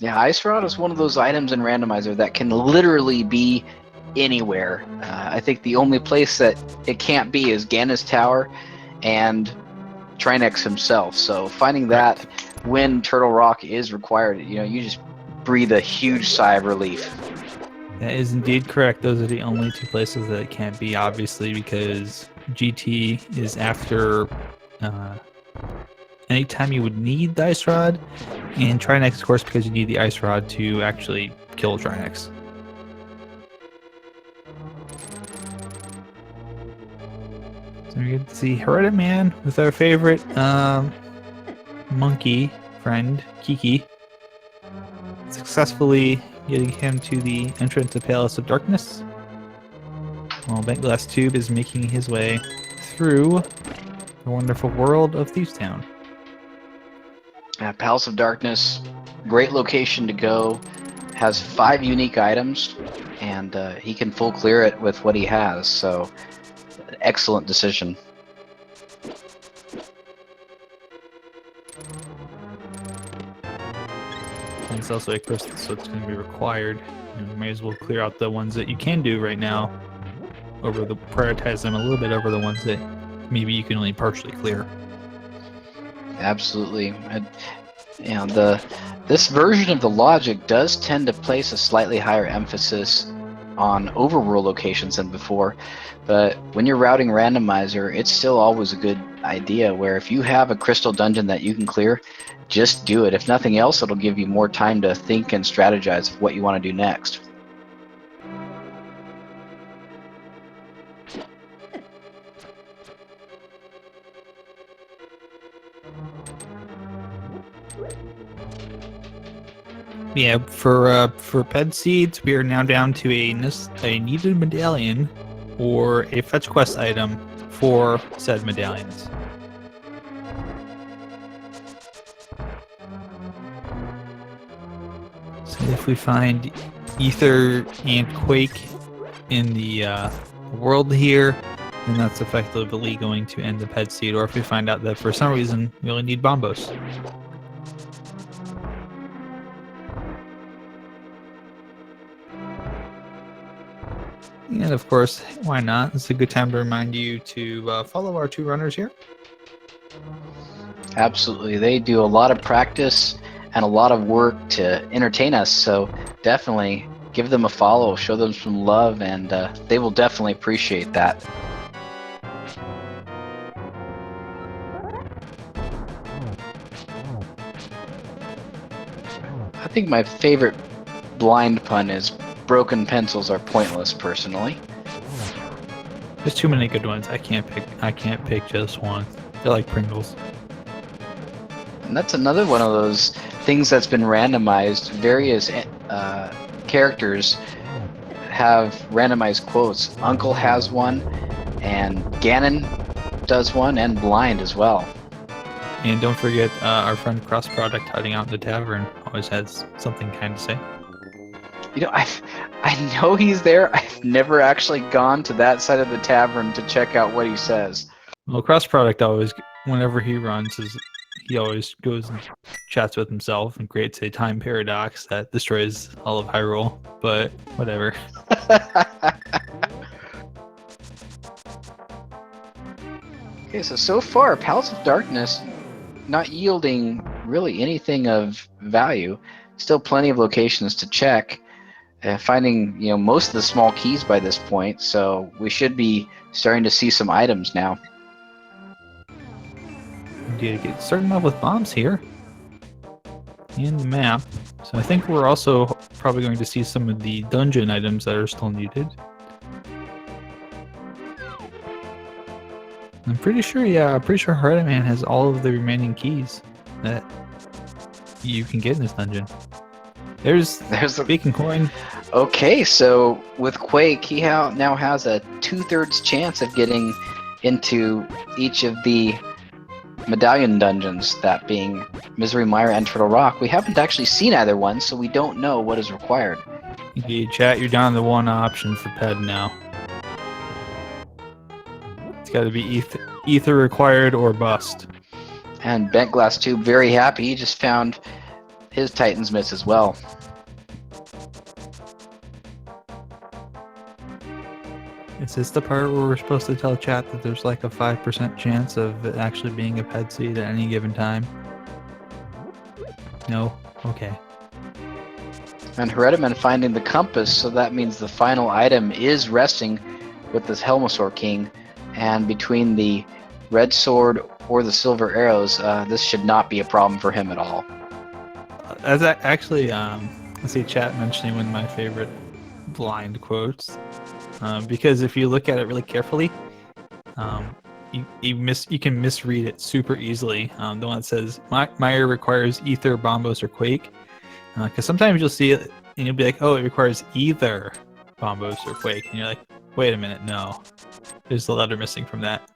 Yeah, Ice Rod is one of those items in Randomizer that can literally be anywhere. I think the only place that it can't be is Ganna's Tower and Trinex himself. So finding that when Turtle Rock is required, you just breathe a huge sigh of relief. That is indeed correct. Those are the only two places that it can't be, obviously, because GT is after anytime you would need the Ice Rod, And Trinex, of course, because you need the ice rod to actually kill Trinex. So we get to see Herreteman with our favorite monkey friend, Kiki. Successfully getting him to the entrance to Palace of Darkness. While bentglasstube is making his way through the wonderful world of Thieves Town. Palace of Darkness, great location to go. Has 5 unique items, and he can full clear it with what he has. So, excellent decision. And it's also, of course, so it's going to be required. You may as well clear out the ones that you can do right now. Prioritize them a little bit over the ones that maybe you can only partially clear. Absolutely. This version of the logic does tend to place a slightly higher emphasis on overworld locations than before, but when you're routing Randomizer, it's still always a good idea where if you have a crystal dungeon that you can clear, just do it. If nothing else, it'll give you more time to think and strategize of what you want to do next. Yeah, for ped seeds, we are now down to a needed medallion or a fetch quest item for said medallions. So if we find Ether and Quake in the world here, then that's effectively going to end the ped seed. Or if we find out that for some reason we only need Bombos. And of course, why not? It's a good time to remind you to follow our 2 runners here. Absolutely. They do a lot of practice and a lot of work to entertain us, so definitely give them a follow, show them some love, and they will definitely appreciate that. I think my favorite blind pun is broken pencils are pointless, personally. There's too many good ones. I can't pick just one. They're like Pringles. And that's another one of those things that's been randomized. Various characters have randomized quotes. Uncle has one, and Ganon does one, and Blind as well. And don't forget our friend Cross Product hiding out in the tavern always has something kind to say. You know, I know he's there. I've never actually gone to that side of the tavern to check out what he says. Well, Cross Product always, whenever he runs, he always goes and chats with himself and creates a time paradox that destroys all of Hyrule. But whatever. Okay, so far, Palace of Darkness not yielding really anything of value. Still plenty of locations to check. Finding most of the small keys by this point, so we should be starting to see some items now. Get starting off with bombs here and the map. So I think we're also probably going to see some of the dungeon items that are still needed. I'm pretty sure Herreteman has all of the remaining keys that you can get in this dungeon. There's the beacon coin. Okay, so with Quake, he now has a 2/3 chance of getting into each of the medallion dungeons, that being Misery Mire and Turtle Rock. We haven't actually seen either one, so we don't know what is required. Indeed, chat, you're down to one option for ped now. It's got to be ether required or bust. And bentglasstube, very happy, he just found his Titan's Miss as well. Is this the part where we're supposed to tell chat that there's like a 5% chance of it actually being a ped seed at any given time? No? Okay. And Herreteman finding the compass, so that means the final item is resting with this Helmosaur King. And between the red sword or the silver arrows, this should not be a problem for him at all. That's actually, I see chat mentioning one of my favorite blind quotes. Because if you look at it really carefully, you can misread it super easily. The one that says Meyer requires ether, bombos, or quake. Because sometimes you'll see it and you'll be like, oh, it requires either bombos or quake, and you're like, wait a minute, no, there's the letter missing from that.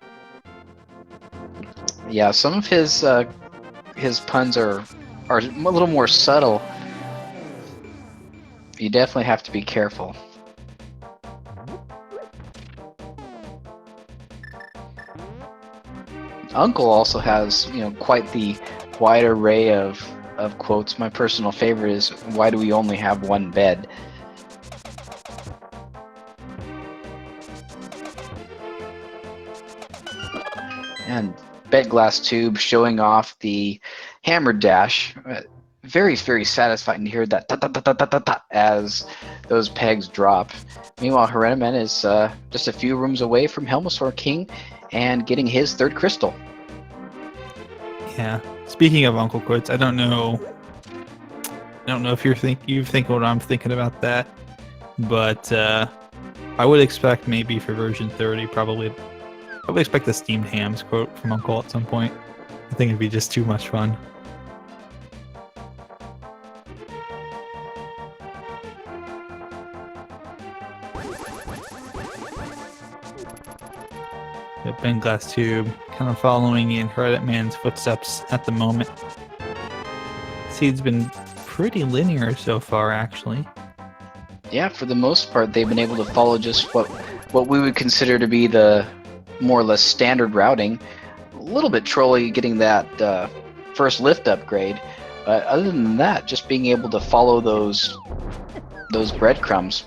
Yeah, some of his puns are a little more subtle. You definitely have to be careful. Uncle also has, quite the wide array of quotes. My personal favorite is, "Why do we only have one bed?" And bentglasstube showing off the hammer dash. Very, very satisfying to hear that as those pegs drop. Meanwhile, Herreteman is just a few rooms away from Helmasaur King and getting his third crystal. Yeah. Speaking of Uncle quotes, I don't know if you think what I'm thinking about that, but I would expect maybe for version 30, I would expect the steamed hams quote from Uncle at some point. I think it'd be just too much fun. Bentglasstube kind of following in Herreteman's footsteps at the moment. Seed's been pretty linear so far, actually. Yeah, for the most part, they've been able to follow just what we would consider to be the more or less standard routing. A little bit trolly getting that first lift upgrade, but other than that, just being able to follow those breadcrumbs.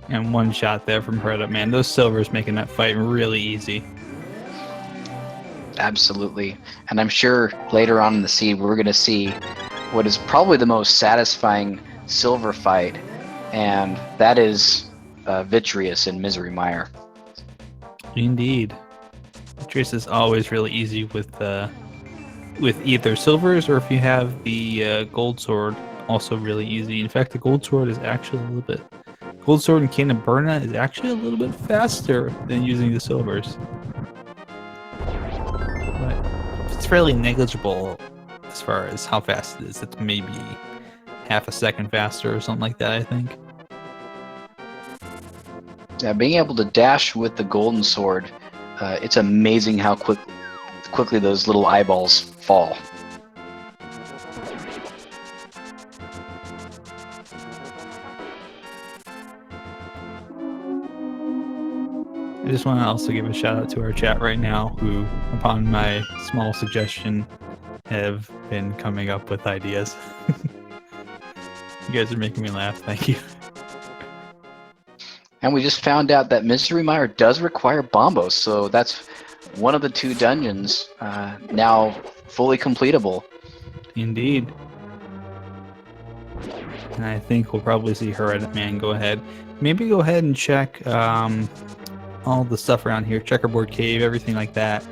And one shot there from Herreteman. Those silvers making that fight really easy. Absolutely. And I'm sure later on in the seed we're going to see what is probably the most satisfying silver fight, and that is Vitreous and Misery Mire. Indeed. Vitreous is always really easy with either silvers, or if you have the gold sword, also really easy. In fact, the gold sword is actually a little bit... Gold sword and Cane of Burna is actually a little bit faster than using the silvers. But it's fairly negligible as far as how fast it is. It's maybe half a second faster or something like that, I think. Yeah, being able to dash with the golden sword, it's amazing how quickly those little eyeballs fall. I just want to also give a shout out to our chat right now, who, upon my small suggestion, have been coming up with ideas. You guys are making me laugh. Thank you. And we just found out that Misery Mire does require bombos, so that's one of the 2 dungeons now fully completable. Indeed. And I think we'll probably see Herreteman go ahead. Maybe go ahead and check all the stuff around here, Checkerboard Cave, everything like that,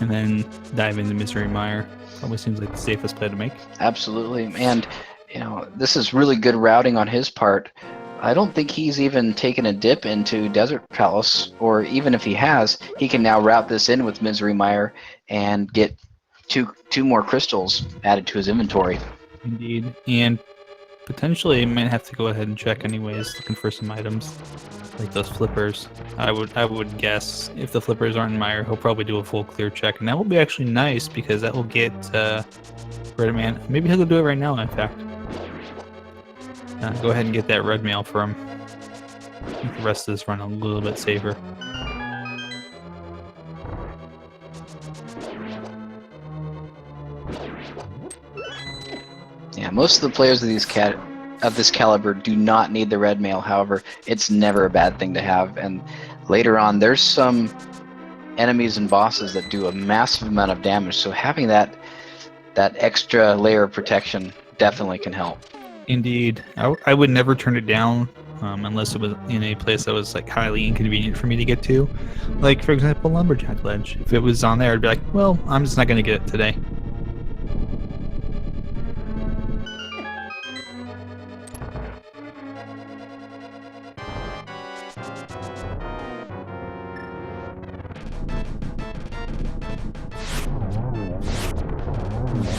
and then dive into Misery Mire. Probably seems like the safest play to make. Absolutely. And, this is really good routing on his part. I don't think he's even taken a dip into Desert Palace, or even if he has, he can now route this in with Misery Mire and get two more crystals added to his inventory. Indeed. And potentially he might have to go ahead and check anyways, looking for some items like those flippers. I would guess if the flippers aren't in Mire, he'll probably do a full clear check, and that will be actually nice because that will get Herreteman. Maybe he'll go do it right now, in fact. Go ahead and get that red mail for him. Make the rest of this run a little bit safer. Yeah, most of the players of this caliber do not need the red mail. However, it's never a bad thing to have. And later on, there's some enemies and bosses that do a massive amount of damage. So having that extra layer of protection definitely can help. Indeed. I would never turn it down unless it was in a place that was like highly inconvenient for me to get to. Like, for example, Lumberjack Ledge. If it was on there, I'd be like, well, I'm just not going to get it today.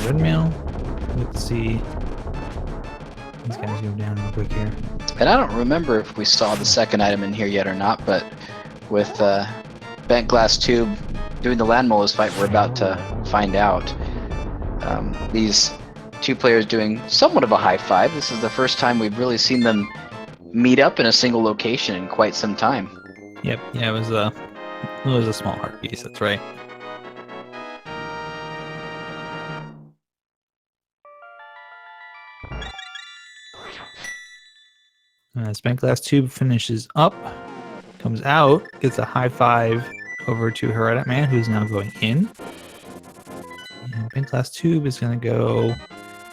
Red mail. Let's see. These guys go down real quick here. And I don't remember if we saw the second item in here yet or not, but with Bent Glass Tube doing the Land Molars fight, we're about to find out. These two players doing somewhat of a high five. This is the first time we've really seen them meet up in a single location in quite some time. Yep. Yeah, it was a small heart piece. That's right. As Bent Glass Tube finishes up, comes out, gets a high five over to Herreteman, who's now going in. And Bent Glass Tube is going to go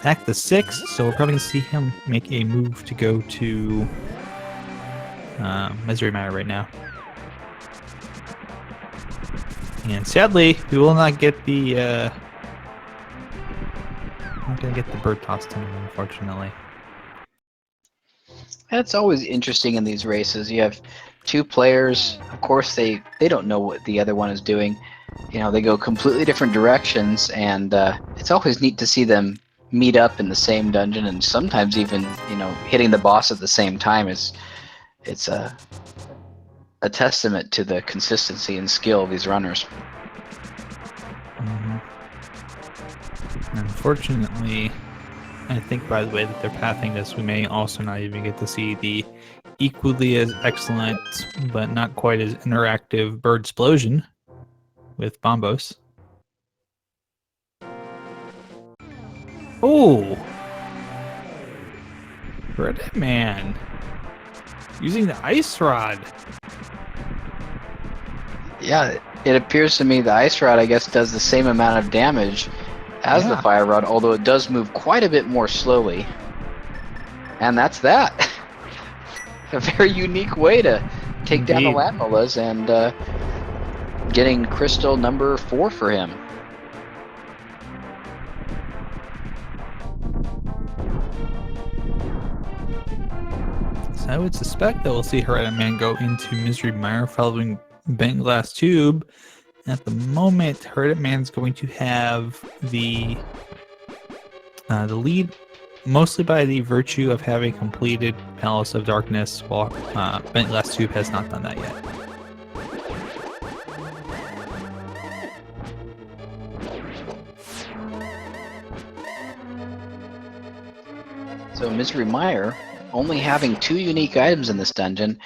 back to 6, so we're probably going to see him make a move to go to Misery Mire right now. And sadly, we will not get the not going to get the bird toss tonight, unfortunately. That's always interesting in these races. You have two players. Of course, they don't know what the other one is doing. You know, they go completely different directions, and it's always neat to see them meet up in the same dungeon, and sometimes even, you know, hitting the boss at the same time. It's a testament to the consistency and skill of these runners. Unfortunately, I think by the way that they're pathing this, we may also not even get to see the equally as excellent, but not quite as interactive bird explosion with Bombos. Oh! Herreteman! Using the ice rod! Yeah, it appears to me the ice rod, I guess, does the same amount of damage as the fire rod, although it does move quite a bit more slowly. And that's that. A very unique way to take down the Land Molars, and getting crystal number 4 for him. So I would suspect that we'll see Herreteman go into Misery Mire following Bent Glass Tube. At the moment, Herreteman's going to have the lead, mostly by the virtue of having completed Palace of Darkness, while Bent Glass Tube has not done that yet. So Misery Mire only having 2 unique items in this dungeon,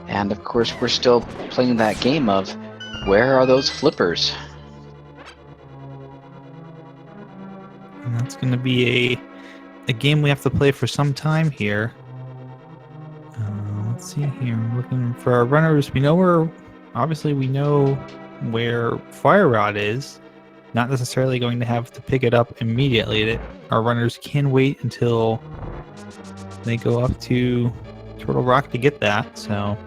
and of course we're still playing that game of where are those flippers? And that's going to be a game we have to play for some time here. Let's see here. I'm looking for our runners. We know where Fire Rod is. Not necessarily going to have to pick it up immediately. Our runners can wait until they go up to Turtle Rock to get that. So,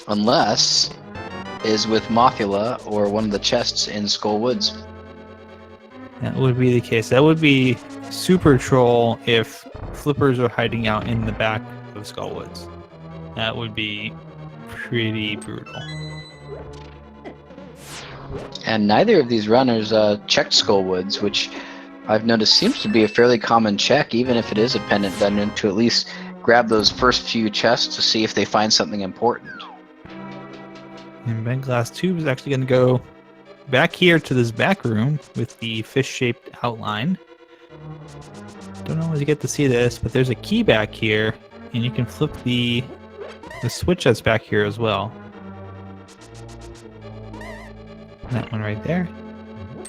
unless is with Mothula or one of the chests in Skull Woods. That would be the case. That would be super troll if flippers are hiding out in the back of Skull Woods. That would be pretty brutal. And neither of these runners checked Skull Woods, which I've noticed seems to be a fairly common check, even if it is a pendant dungeon, to at least grab those first few chests to see if they find something important. And Bent Glass Tube is actually going to go back here to this back room with the fish-shaped outline. Don't know if you get to see this, but there's a key back here, and you can flip the switch that's back here as well. That one right there.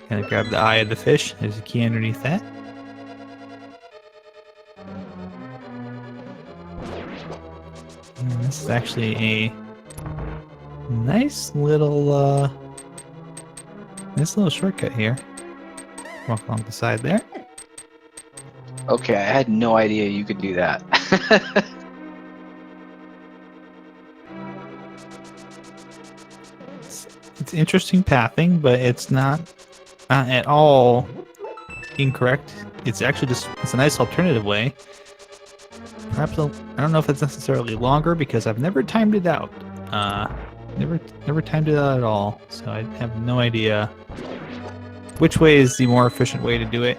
Gonna grab the eye of the fish. There's a key underneath that. And this is actually a nice little shortcut here. Walk along the side there. Okay, I had no idea you could do that. It's interesting pathing, but it's not at all incorrect. It's actually it's a nice alternative way. Perhaps I don't know if it's necessarily longer because I've never timed it out. Never timed it out at all, so I have no idea which way is the more efficient way to do it.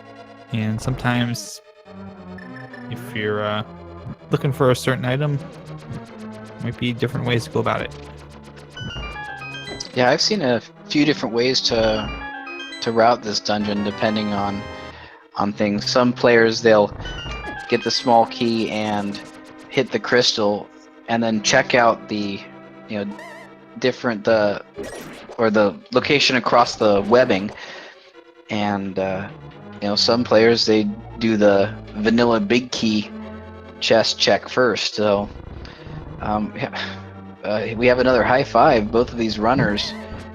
And sometimes, if you're looking for a certain item, might be different ways to go about it. Yeah, I've seen a few different ways to route this dungeon depending on things. Some players, they'll get the small key and hit the crystal and then check out the different or the location across the webbing, and some players, they do the vanilla big key chest check first. So we have another high five, both of these runners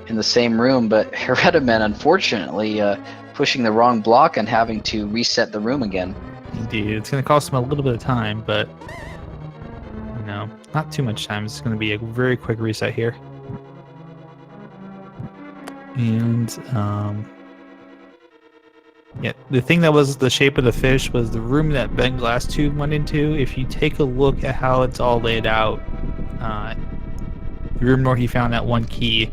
in the same room, but Herreteman, unfortunately, pushing the wrong block and having to reset the room again. Indeed, it's going to cost him a little bit of time, but not too much time. It's going to be a very quick reset here. And yeah, the thing that was the shape of the fish was the room that bentglasstube went into. If you take a look at how it's all laid out, the room where he found that one key,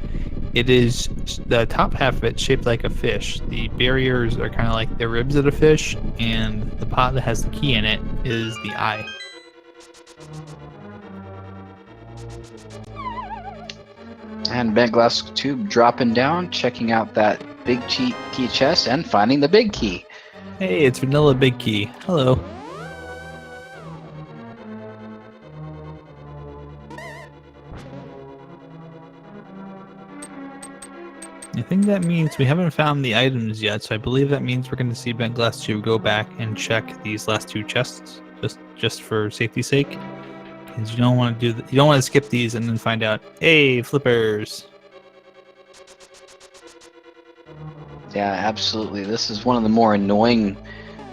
it is the top half of it shaped like a fish. The barriers are kind of like the ribs of the fish, and the pot that has the key in it is the eye. And bentglasstube dropping down, checking out that big key chest and finding the big key. Hey, it's vanilla big key. Hello. I think that means we haven't found the items yet, so I believe that means we're going to see bentglasstube go back and check these last two chests, just for safety's sake. Because you don't want to you don't want to skip these and then find out, hey, flippers. Yeah, absolutely. This is one of the more annoying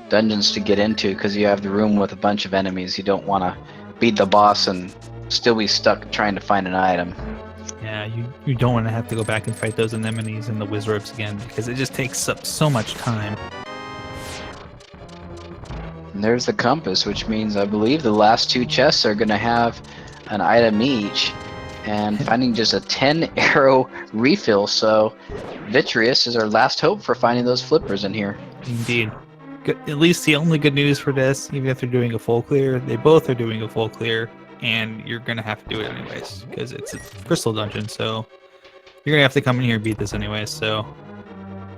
dungeons to get into because you have the room with a bunch of enemies. You don't want to beat the boss and still be stuck trying to find an item. Yeah, you don't want to have to go back and fight those anemones and the wizards again because it just takes up so much time. And there's the compass, which means I believe the last two chests are going to have an item each, and finding just a 10 arrow refill. So Vitreous is our last hope for finding those flippers in here. Indeed. At least the only good news for this, even if they're doing a full clear, they both are doing a full clear, and you're going to have to do it anyways because it's a crystal dungeon, so you're going to have to come in here and beat this anyways. So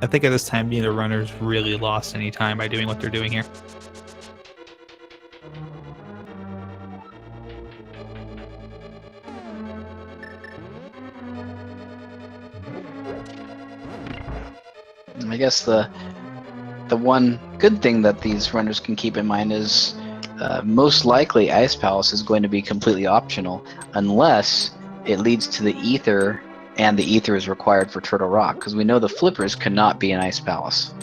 I think at this time, neither runner's really lost any time by doing what they're doing here. I guess the one good thing that these runners can keep in mind is most likely Ice Palace is going to be completely optional unless it leads to the Ether, and the Ether is required for Turtle Rock, because we know the flippers cannot be in Ice Palace.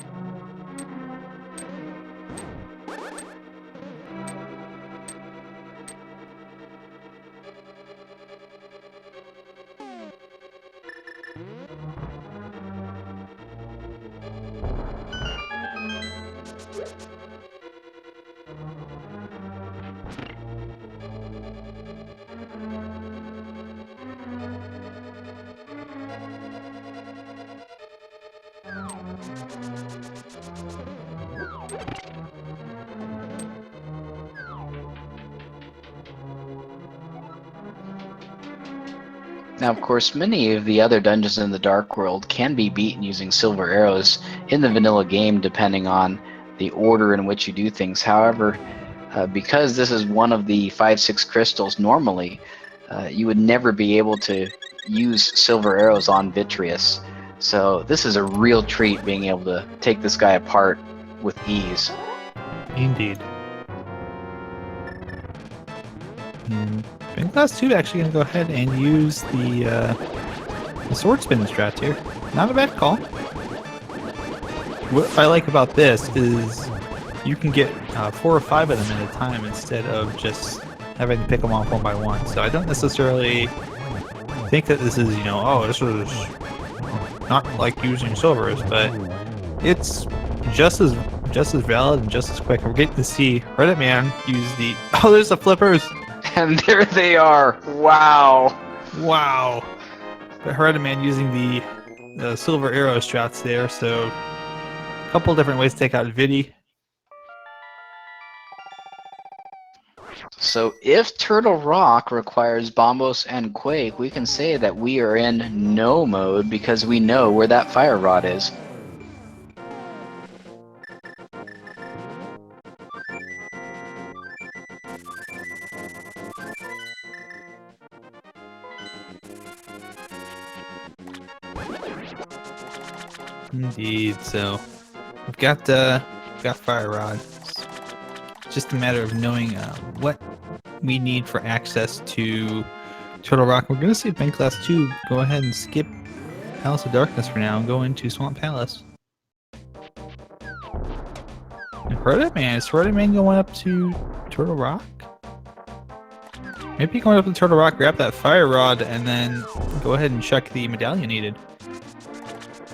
Now, of course, many of the other dungeons in the Dark World can be beaten using silver arrows in the vanilla game, depending on the order in which you do things. However, because this is one of the 5-6 crystals normally, you would never be able to use silver arrows on Vitreous. So this is a real treat, being able to take this guy apart with ease. Indeed. bentglasstube actually going to go ahead and use the sword spin strat here. Not a bad call. What I like about this is you can get 4 or 5 of them at a time instead of just having to pick them off one by one. So I don't necessarily think that this is, oh, this is not like using silvers, but it's just as valid and just as quick. We're getting to see Herreteman use the there's the flippers, And there they are. Wow. But Herreteman using the silver arrow shots there. So a couple different ways to take out Vidi. So if Turtle Rock requires Bombos and Quake, we can say that we are in no mode because we know where that fire rod is. Indeed. So we've got fire rod. It's just a matter of knowing what we need for access to Turtle Rock. We're going to see bentglasstube go ahead and skip Palace of Darkness for now and go into Swamp Palace. Herreteman, is Herreteman going up to Turtle Rock? Maybe going up to Turtle Rock, grab that fire rod, and then go ahead and check the medallion needed.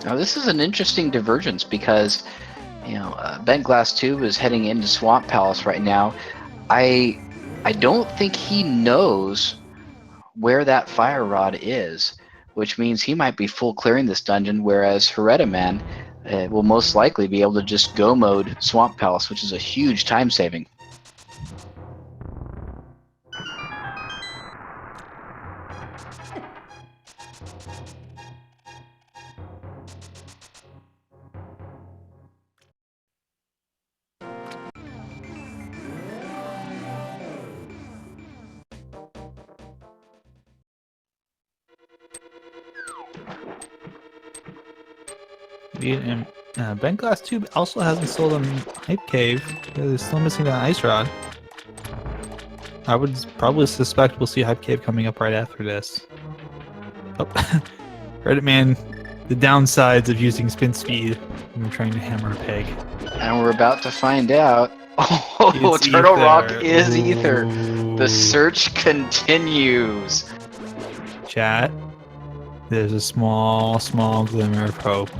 Now this is an interesting divergence because, bentglasstube is heading into Swamp Palace right now. I don't think he knows where that fire rod is, which means he might be full clearing this dungeon, whereas Herreteman will most likely be able to just go mode Swamp Palace, which is a huge time saving. Bentglasstube also hasn't sold on Hype Cave. They're still missing that ice rod. I would probably suspect we'll see Hype Cave coming up right after this. Oh, Herreteman, the downsides of using spin speed when you're trying to hammer a peg. And we're about to find out. Oh, It's Turtle ether. Rock is Ooh. ether. The search continues. Chat, there's a small glimmer of hope.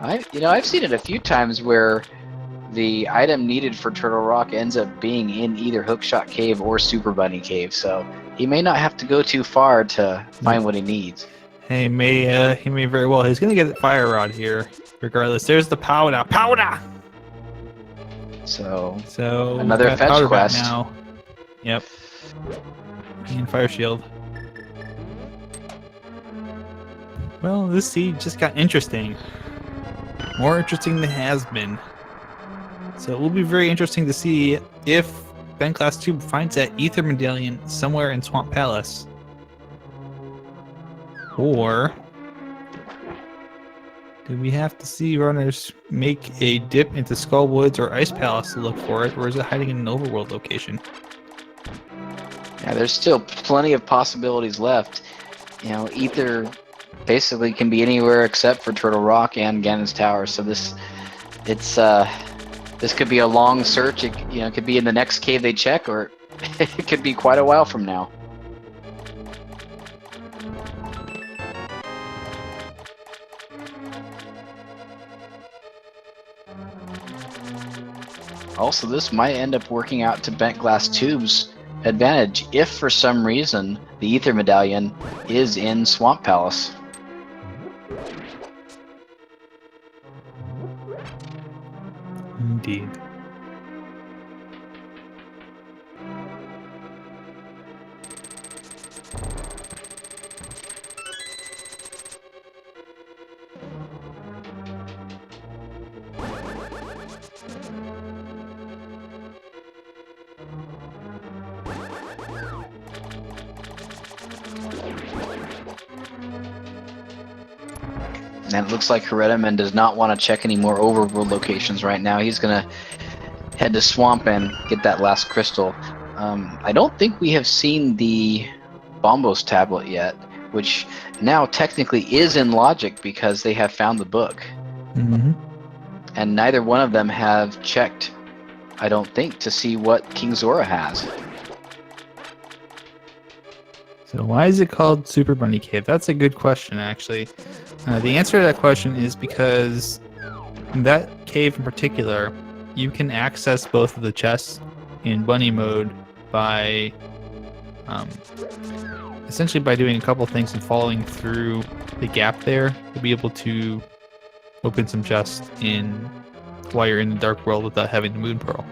I've seen it a few times where the item needed for Turtle Rock ends up being in either Hookshot Cave or Super Bunny Cave, so he may not have to go too far to find what he needs. He may very well. He's gonna get the fire rod here, regardless. There's the powder. So Another fetch powder bat quest. now. Yep. And fire shield. Well, this seed just got interesting. More interesting than it has been. So it will be very interesting to see if bentglasstube finds that ether medallion somewhere in Swamp Palace. Or do we have to see runners make a dip into Skull Woods or Ice Palace to look for it, or is it hiding in an overworld location? Yeah, there's still plenty of possibilities left. Ether basically can be anywhere except for Turtle Rock and Ganon's Tower. So this could be a long search. It could be in the next cave they check, or it could be quite a while from now. Also, this might end up working out to bentglasstube's advantage if for some reason the ether medallion is in Swamp Palace. Indeed. And it looks like Herreteman does not want to check any more overworld locations right now. He's going to head to Swamp and get that last crystal. I don't think we have seen the Bombos tablet yet, which now technically is in logic because they have found the book. Mm-hmm. And neither one of them have checked, I don't think, to see what King Zora has. So why is it called Super Bunny Cave? That's a good question, actually. The answer to that question is because in that cave in particular, you can access both of the chests in bunny mode by essentially by doing a couple things and following through the gap there. You'll be able to open some chests while you're in the dark world without having the moon pearl.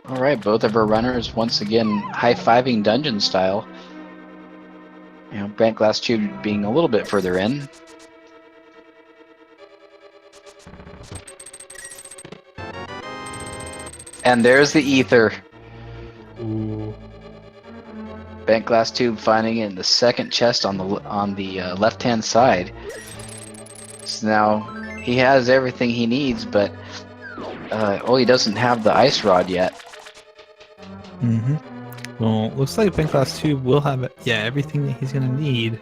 All right, both of our runners once again high-fiving dungeon style. You know, bentglasstube being a little bit further in. And there's the ether. Ooh. Bentglasstube finding it in the second chest on the left-hand side. So now he has everything he needs, but he doesn't have the ice rod yet. Well, looks like bentglasstube will have everything that he's gonna need.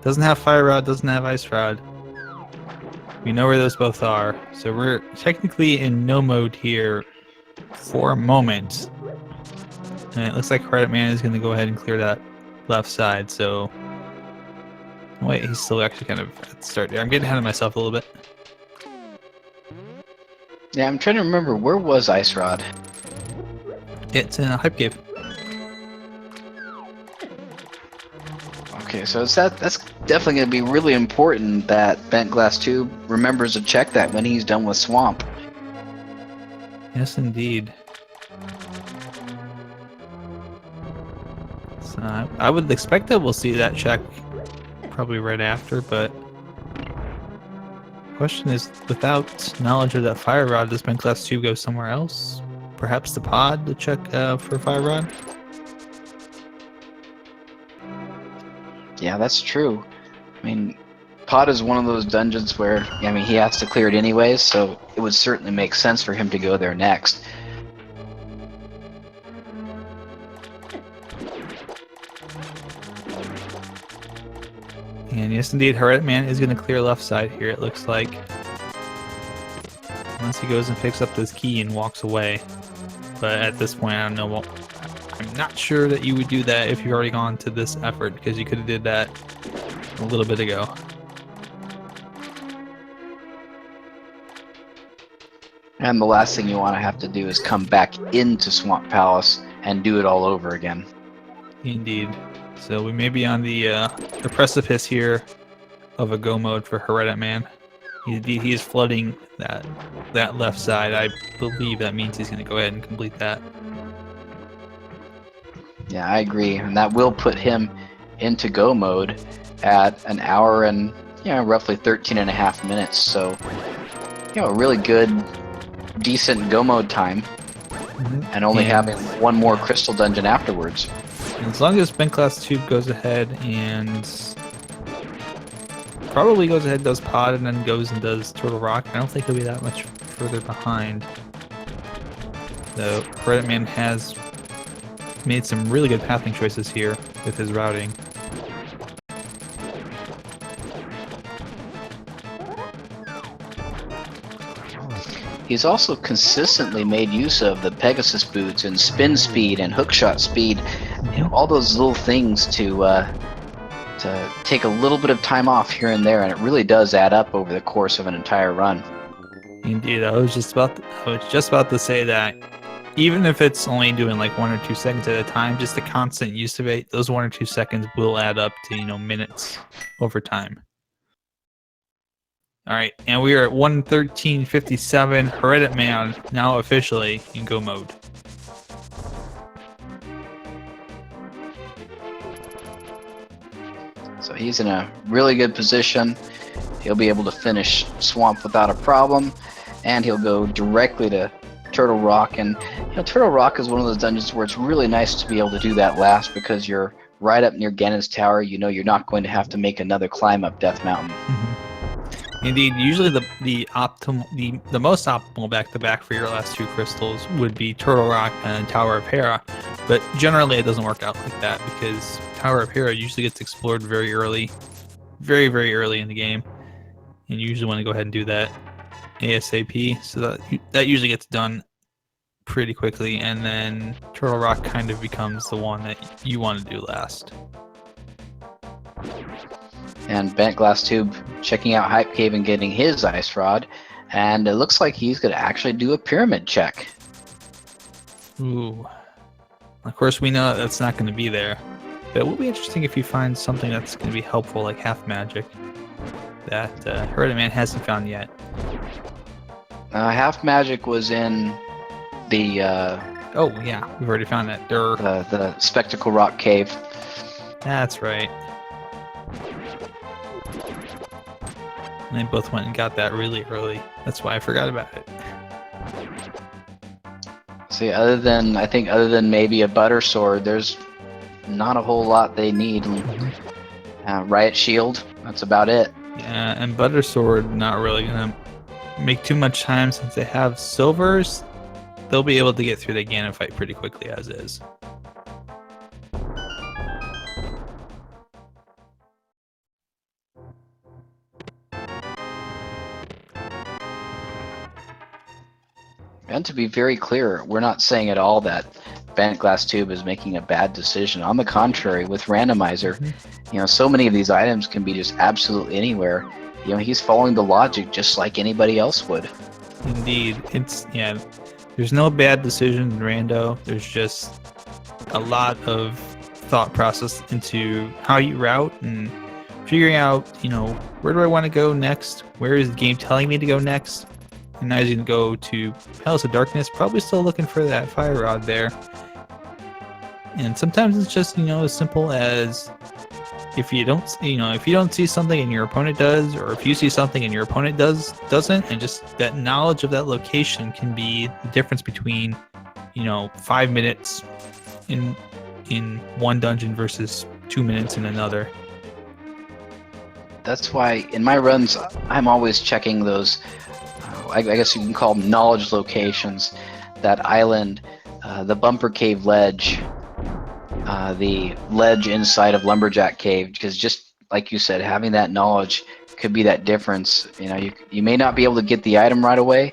Doesn't have fire rod, doesn't have ice rod. We know where those both are, so we're technically in no mode here for a moment. And it looks like Herreteman is gonna go ahead and clear that left side. So wait, he's still actually kind of at the start there. I'm getting ahead of myself a little bit. Yeah, I'm trying to remember, where was ice rod? It's in a hype cave. Okay, so that's definitely going to be really important that bentglasstube remembers to check that when he's done with swamp. Yes, indeed. So I would expect that we'll see that check probably right after, but the question is, without knowledge of that fire rod, does bentglasstube go somewhere else? Perhaps the pod to check for fire rod? Yeah, that's true. I mean, pod is one of those dungeons where, I mean, he has to clear it anyways, so it would certainly make sense for him to go there next. And yes, indeed, Herreteman is going to clear left side here, it looks like. Once he goes and picks up this key and walks away. But at this point, I don't know. Well, I'm not sure that you would do that if you've already gone to this effort, because you could have did that a little bit ago. And the last thing you want to have to do is come back into Swamp Palace and do it all over again. Indeed. So we may be on the precipice here of a go mode for Herreteman. He is flooding that left side. I believe that means he's going to go ahead and complete that. Yeah, I agree, and that will put him into go mode at an hour and roughly 13 and a half minutes. So, a really good, decent go mode time, and only having one more crystal dungeon afterwards. And as long as bentglasstube goes ahead and probably goes ahead and does pod and then goes and does Turtle Rock, I don't think he'll be that much further behind. So Herreteman has made some really good pathing choices here with his routing. He's also consistently made use of the Pegasus boots and spin speed and hookshot speed, all those little things to take a little bit of time off here and there, and it really does add up over the course of an entire run. Indeed, I was just about to say that even if it's only doing like 1 or 2 seconds at a time, just the constant use of it, those 1 or 2 seconds will add up to minutes over time. All right, and we are at 1:13:57. Herreteman now officially in go mode. So he's in a really good position. He'll be able to finish Swamp without a problem, and he'll go directly to Turtle Rock. And Turtle Rock is one of those dungeons where it's really nice to be able to do that last, because you're right up near Ganon's Tower. You're not going to have to make another climb up Death Mountain. Indeed, usually the most optimal back-to-back for your last 2 crystals would be Turtle Rock and Tower of Hera. But generally, it doesn't work out like that because Tower of Hero usually gets explored very early, very, very early in the game. And you usually want to go ahead and do that ASAP, so that usually gets done pretty quickly, and then Turtle Rock kind of becomes the one that you want to do last. And Bent Glass Tube checking out Hype Cave and getting his ice rod, and it looks like he's going to actually do a pyramid check. Ooh. Of course, we know that's not going to be there, but it will be interesting if you find something that's going to be helpful, like half magic, that Herreteman hasn't found yet. Half magic was in the oh yeah, we've already found that. the Spectacle Rock Cave. That's right. And they both went and got that really early. That's why I forgot about it. See, other than maybe a butter sword, there's not a whole lot they need. Riot Shield, that's about it. Yeah, and butter sword not really gonna make too much time since they have silvers. They'll be able to get through the Ganon fight pretty quickly as is. And to be very clear, we're not saying at all that Bent Glass Tube is making a bad decision. On the contrary, with Randomizer, so many of these items can be just absolutely anywhere. He's following the logic just like anybody else would. Indeed. There's no bad decision in Rando. There's just a lot of thought process into how you route and figuring out, where do I want to go next? Where is the game telling me to go next? And now he's going to go to Palace of Darkness, probably still looking for that fire rod there. And sometimes it's just, as simple as if you don't see something and your opponent does, or if you see something and your opponent doesn't, and just that knowledge of that location can be the difference between, 5 minutes in one dungeon versus 2 minutes in another. That's why in my runs, I'm always checking those, I guess you can call them knowledge locations, that island, the Bumper Cave ledge, the ledge inside of Lumberjack Cave, because just like you said, having that knowledge could be that difference. You may not be able to get the item right away,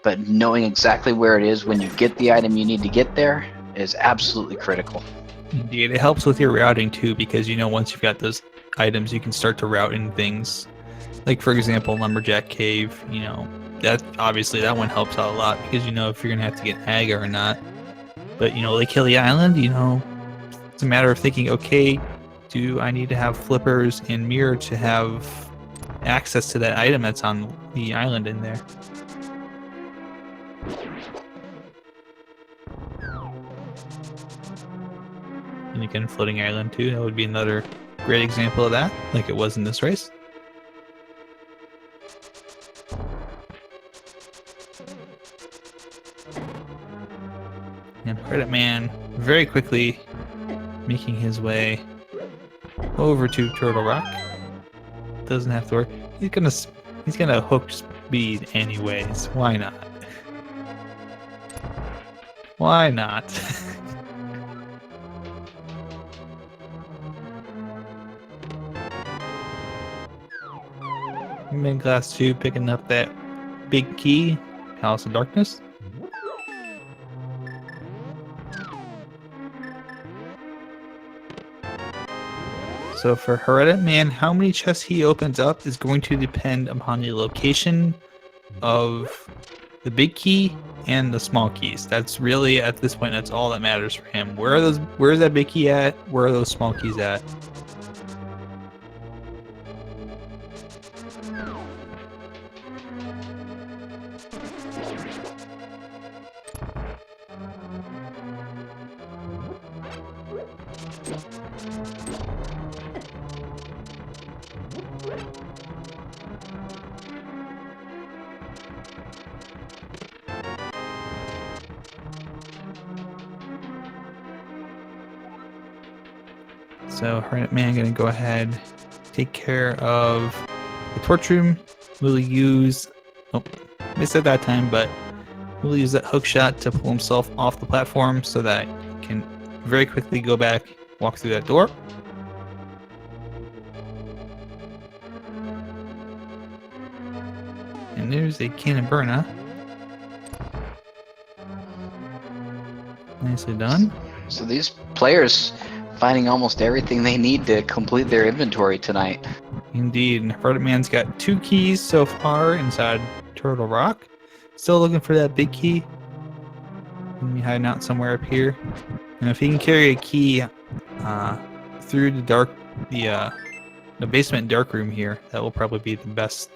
but knowing exactly where it is when you get the item you need to get there is absolutely critical. Indeed, it helps with your routing too, because once you've got those items, you can start to route in things. Like for example, Lumberjack Cave, that obviously that one helps out a lot because if you're gonna have to get Aga or not. But Lake Hilly Island, it's a matter of thinking, okay, do I need to have flippers and mirror to have access to that item that's on the island in there? And again, floating island too, that would be another great example of that, like it was in this race. And Herreteman very quickly making his way over to Turtle Rock. Doesn't have to work. He's gonna hook speed anyways. Why not? Why not? Bent Glass Tube picking up that big key, Palace of Darkness. So for Herreteman, how many chests he opens up is going to depend upon the location of the big key and the small keys. That's really, at this point, that's all that matters for him. Where is that big key at? Where are those small keys at? So Herreteman gonna go ahead, take care of the torch room. Will use, missed it that time, but we'll use that hook shot to pull himself off the platform so that he can very quickly go back, walk through that door. And there's a can of Burna. Nicely done. So these players finding almost everything they need to complete their inventory tonight. Indeed, and Herreteman's got 2 keys so far inside Turtle Rock. Still looking for that big key. Maybe hiding out somewhere up here. And if he can carry a key through the basement dark room here, that will probably be the best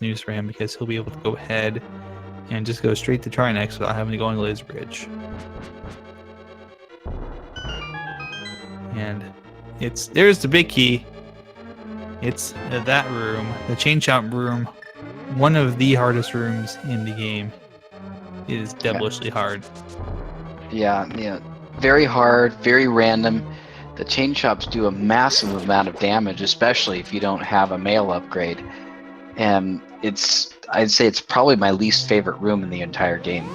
news for him, because he'll be able to go ahead and just go straight to Trinex without having to go on the laser bridge. And there's the big key. It's that room, the chain shop room, one of the hardest rooms in the game. It is devilishly hard. Yeah, very hard, very random. The chain shops do a massive amount of damage, especially if you don't have a mail upgrade. And I'd say it's probably my least favorite room in the entire game.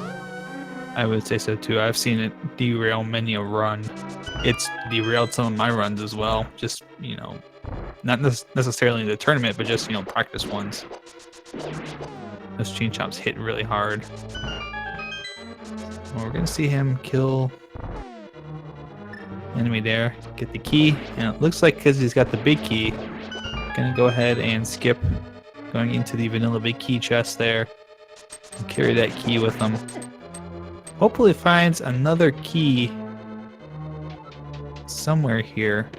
I would say so too. I've seen it derail many a run. It's derailed some of my runs as well. Just, not necessarily in the tournament, but just, practice ones. Those chain chops hit really hard. Well, we're going to see him kill enemy there. Get the key. And it looks like because he's got the big key, going to go ahead and skip going into the vanilla big key chest there. And carry that key with him. Hopefully finds another key somewhere here.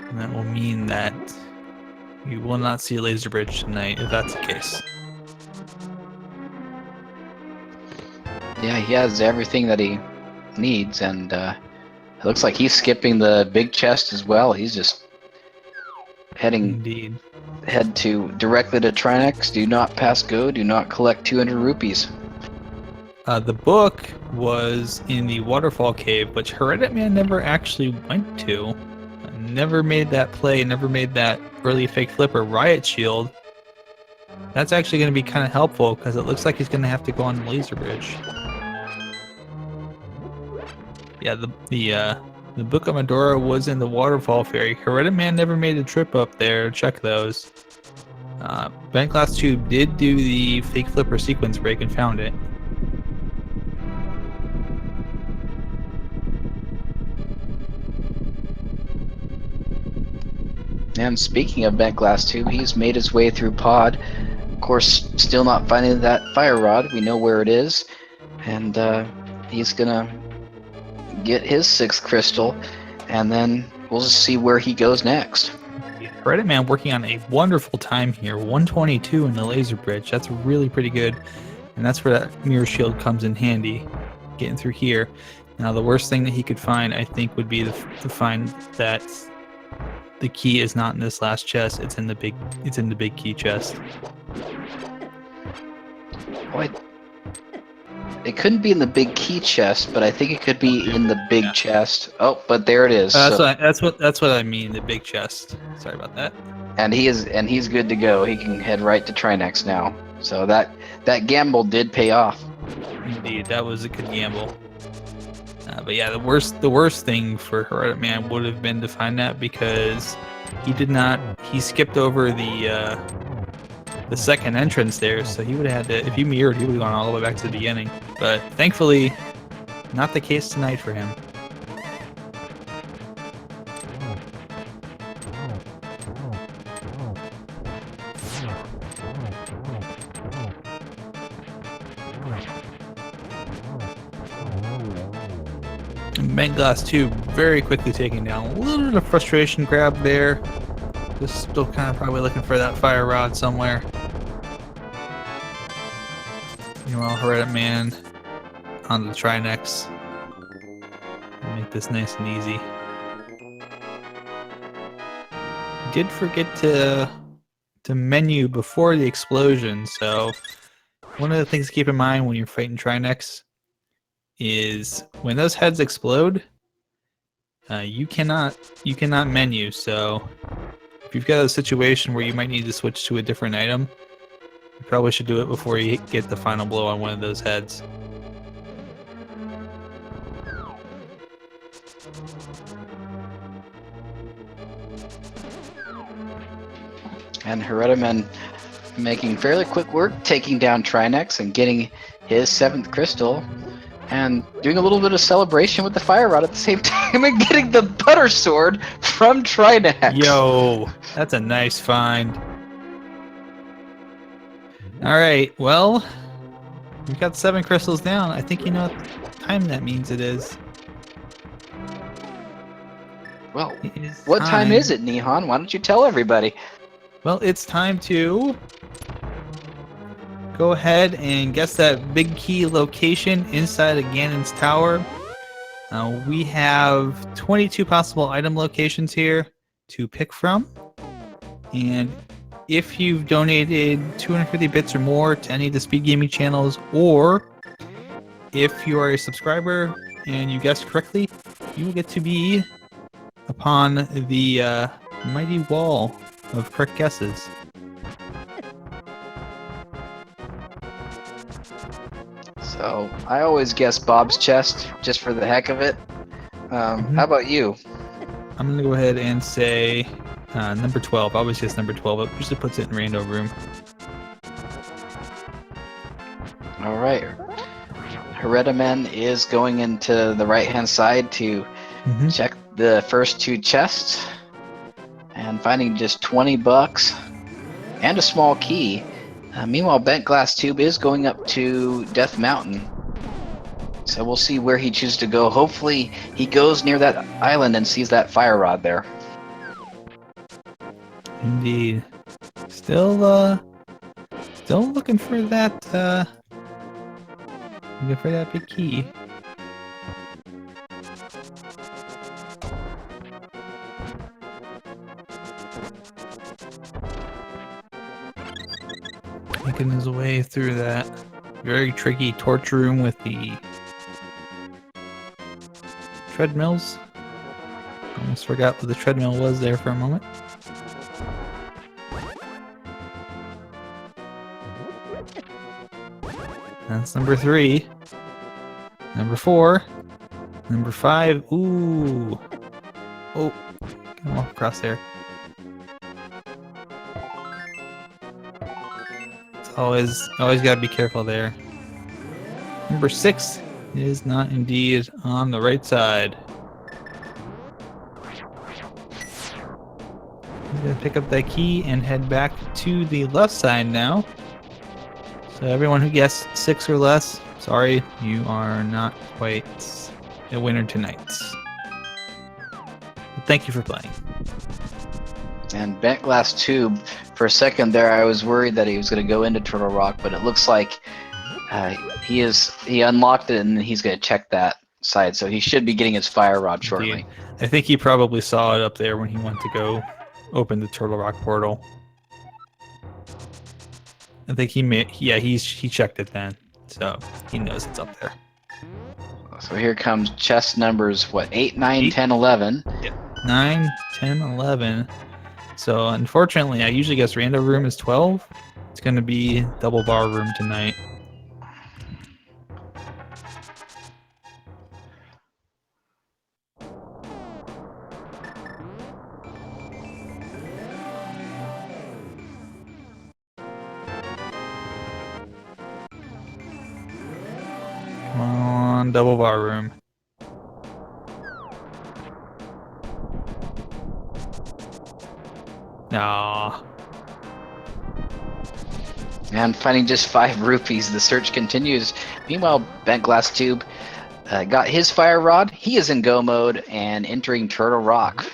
And that will mean that you will not see a laser bridge tonight, if that's the case. Yeah, he has everything that he needs, and it looks like he's skipping the big chest as well. He's just head directly to Trinex. Do not pass go. Do not collect 200 rupees. The book was in the waterfall cave, which Herreteman never actually went to. Never made that play, never made that early fake flipper riot shield. That's actually going to be kind of helpful, because it looks like he's going to have to go on the laser bridge. Yeah, the Book of Medora was in the waterfall ferry. Herreteman never made a trip up there. Check those. bentglasstube did do the fake flipper sequence break and found it. And speaking of bentglasstube, he's made his way through pod. Of course, still not finding that fire rod. We know where it is. And he's going to get his 6th crystal. And then we'll just see where he goes next. Herreteman working on a wonderful time here. 122 in the laser bridge. That's really pretty good. And that's where that mirror shield comes in handy. Getting through here. Now, the worst thing that he could find, I think, would be to find that the key is not in this last chest. It's in the big key chest. Boy, it couldn't be in the big key chest, but I think it could be in the big chest. Oh, but there it is. That's what I mean. The big chest. Sorry about that. And he's good to go. He can head right to Trinex now. So that gamble did pay off. Indeed, that was a good gamble. But yeah, the worst thing for Herreteman would have been to find that, because he skipped over the second entrance there, so he would have had to, if he mirrored, he would have gone all the way back to the beginning. But thankfully, not the case tonight for him. bentglasstube very quickly taken down. A little bit of frustration grab there. Just still kind of probably looking for that fire rod somewhere. Meanwhile, Herreteman on the Trinex. Make this nice and easy. Did forget to menu before the explosion, so one of the things to keep in mind when you're fighting Trinex is when those heads explode, you cannot menu. So if you've got a situation where you might need to switch to a different item, you probably should do it before you get the final blow on one of those heads. And Herreteman making fairly quick work, taking down Trinex and getting his 7th crystal, and doing a little bit of celebration with the fire rod at the same time, and getting the butter sword from Trinex. Yo, that's a nice find. All right, well, we've got 7 crystals down. I think you know what time that means it is. Well, It is what time is it, Nihon? Why don't you tell everybody? Well, it's time to go ahead and guess that big key location inside of Ganon's tower. We have 22 possible item locations here to pick from. And if you've donated 250 bits or more to any of the speed gaming channels, or if you are a subscriber and you guessed correctly, you will get to be upon the mighty wall of correct guesses. So, I always guess Bob's chest, just for the heck of it. How about you? I'm going to go ahead and say number 12. I always guess number 12. It usually puts it in Rando room. Alright. Herreteman is going into the right-hand side to check the first 2 chests, and finding just 20 bucks and a small key. Meanwhile, bentglasstube is going up to Death Mountain, so we'll see where he chooses to go. Hopefully he goes near that island and sees that fire rod there. Indeed. Still looking for that big key. Making his way through that very tricky torture room with the treadmills. Almost forgot what the treadmill was there for a moment. That's number 3. Number 4. Number 5. Ooh. Oh, can walk across there. Always gotta be careful there. Number 6 is not indeed on the right side. I'm gonna pick up that key and head back to the left side now. So everyone who guessed 6 or less, sorry, you are not quite a winner tonight. But thank you for playing. And bentglasstube, for a second there I was worried that he was going to go into Turtle Rock, but it looks like he unlocked it and he's going to check that side, so he should be getting his fire rod shortly. Indeed. I think he probably saw it up there when he went to go open the Turtle Rock portal. I think he checked it then, so he knows it's up there. So here comes chest numbers, what, 8, 9, 10, 11? Yep. 9, 10, 11. So unfortunately, I usually guess rando room is 12. It's going to be double bar room tonight. Come on, double bar room. Nah. And finding just 5 rupees, the search continues. Meanwhile, bentglasstube got his fire rod. He is in go mode and entering Turtle Rock.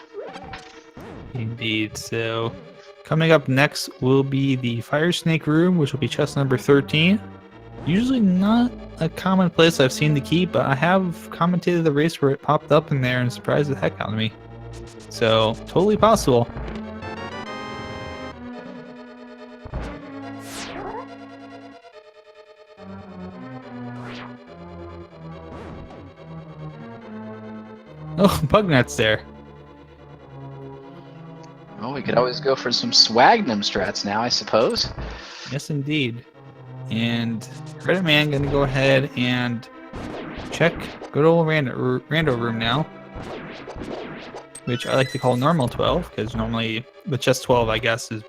Indeed. So coming up next will be the fire snake room, which will be chest number 13. Usually not a common place I've seen the key, but I have commentated the race where it popped up in there and surprised the heck out of me. So totally possible. Oh, Bugnut's there. Oh, we could always go for some Swagnum strats now, I suppose. Yes, indeed. And Herreteman gonna go ahead and check good old rando room now. which I like to call normal 12, because normally the chest 12, I guess, is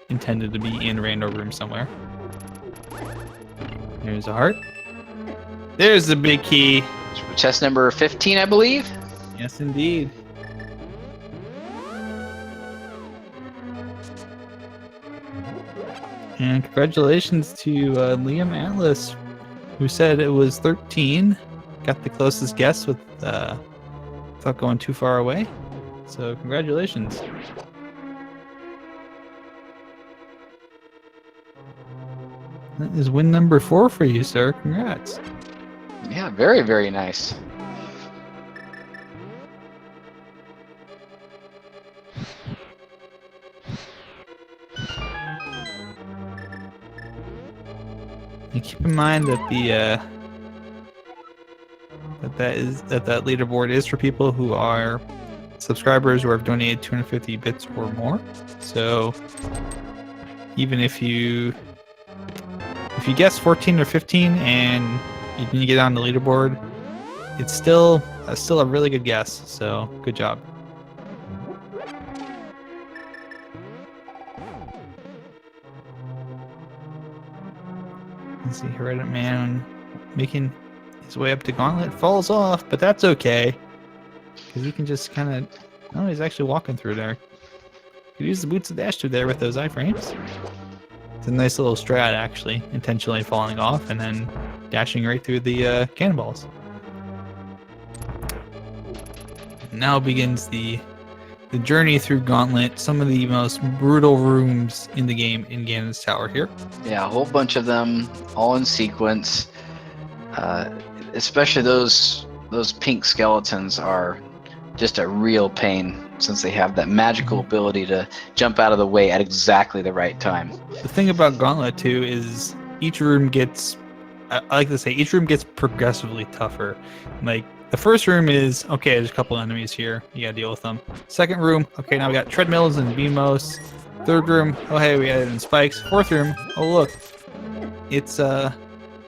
intended to be in rando room somewhere. There's a heart. There's the big key. Chest number 15, I believe. Yes, indeed. And congratulations to Liam Atlas, who said it was 13. Got the closest guess without going too far away. So congratulations. That is win number 4 for you, sir. Congrats. Yeah, very, very nice. And keep in mind that the that leaderboard is for people who are subscribers or have donated 250 bits or more. So even if you guess 14 or 15 and you didn't get on the leaderboard, it's still a really good guess. So good job. Let's see, Herreteman making his way up to Gauntlet, falls off, but that's okay. Because he can just kind of... Oh, he's actually walking through there. Could use the boots of dash through there with those iframes. It's a nice little strat, actually. Intentionally falling off and then dashing right through the cannonballs. Now begins the journey through Gauntlet, some of the most brutal rooms in the game in Ganon's Tower here. Yeah, a whole bunch of them, all in sequence. Especially those pink skeletons are just a real pain, since they have that magical ability to jump out of the way at exactly the right time. The thing about Gauntlet too is each room gets, I like to say, each room gets progressively tougher. Like, the first room is, okay, there's a couple enemies here, you gotta deal with them. Second room, okay, now we got treadmills and BMOS. Third room, oh hey, we added in spikes. Fourth room, oh look, it's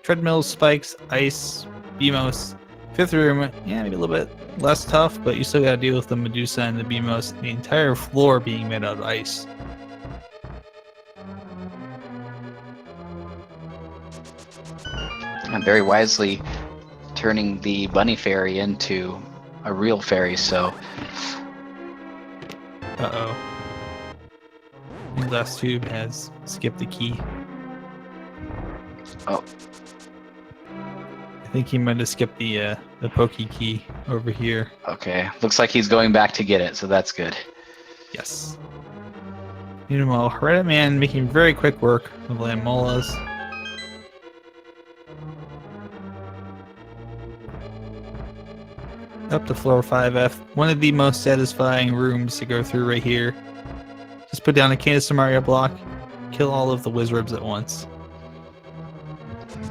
treadmills, spikes, ice, BMOS. Fifth room, yeah, maybe a little bit less tough, but you still gotta deal with the Medusa and the BMOS, the entire floor being made out of ice. And very wisely turning the bunny fairy into a real fairy, so... Uh-oh. Bentglasstube has skipped the key. Oh. I think he might have skipped the pokey key over here. Okay, looks like he's going back to get it, so that's good. Yes. Meanwhile, Herreteman making very quick work of Landmolas. Up to floor 5F. One of the most satisfying rooms to go through right here. Just put down a canister Mario block, kill all of the wizards at once.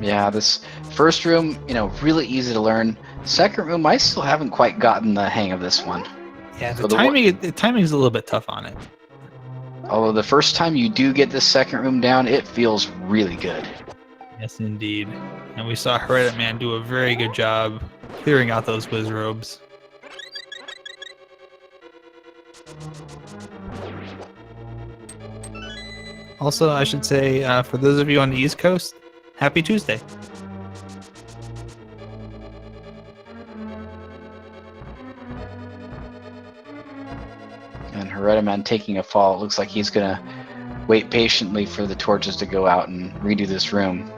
Yeah, this first room, really easy to learn. Second room, I still haven't quite gotten the hang of this one. Yeah, the timing is a little bit tough on it. Although the first time you do get this second room down, it feels really good. Yes, indeed. And we saw Herreteman do a very good job clearing out those wizrobes. Also, I should say, for those of you on the East Coast, Happy Tuesday. And Herreteman taking a fall. It looks like he's going to wait patiently for the torches to go out and redo this room.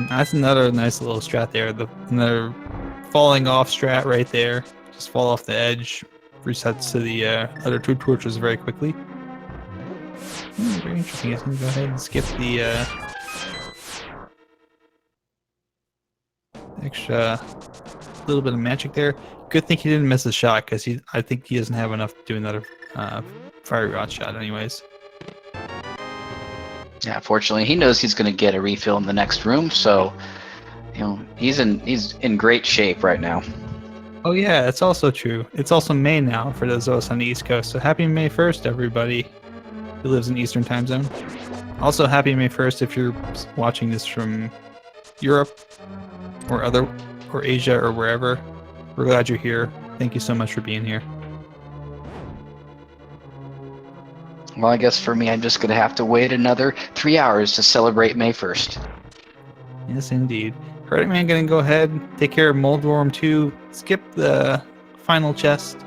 That's another nice little strat there. Another falling off strat right there. Just fall off the edge. Resets to the other two torches very quickly. Very interesting. He's going to go ahead and skip the extra little bit of magic there. Good thing he didn't miss a shot, because I think he doesn't have enough to do another fiery rod shot anyways. Yeah, fortunately, he knows he's going to get a refill in the next room, so he's in great shape right now. Oh yeah, that's also true. It's also May now for those of us on the East Coast, so happy May 1st, everybody who lives in Eastern Time Zone. Also, happy May 1st if you're watching this from Europe or Asia or wherever. We're glad you're here. Thank you so much for being here. Well, I guess for me, I'm just going to have to wait another 3 hours to celebrate May 1st. Yes, indeed. Herreteman gonna go ahead, take care of Moldworm 2, skip the final chest,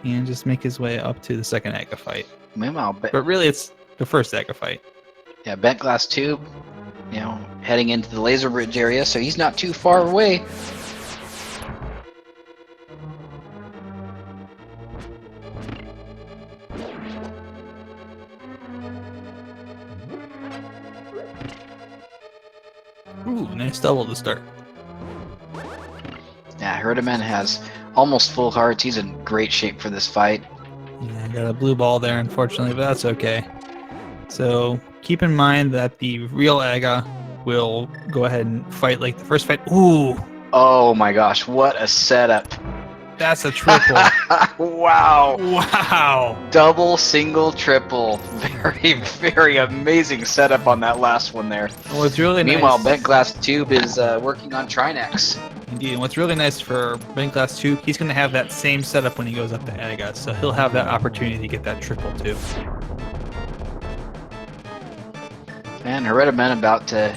and just make his way up to the second Aga fight. Meanwhile, But really, it's the first Aga fight. yeah, bentglasstube, heading into the laser bridge area, so he's not too far away. Ooh, nice double to start. Yeah, Herreteman has almost full hearts. He's in great shape for this fight. Yeah, got a blue ball there, unfortunately, but that's okay. So keep in mind that the real Aga will go ahead and fight like the first fight. Ooh, Oh my gosh, what a setup. that's a triple. Wow. Wow. Double, single, triple. Very, very amazing setup on that last one there. And what's really Meanwhile, nice, bentglasstube is working on Trinex. indeed, and what's really nice for bentglasstube, he's going to have that same setup when he goes up to Aga, so he'll have that opportunity to get that triple too. And Herreteman about to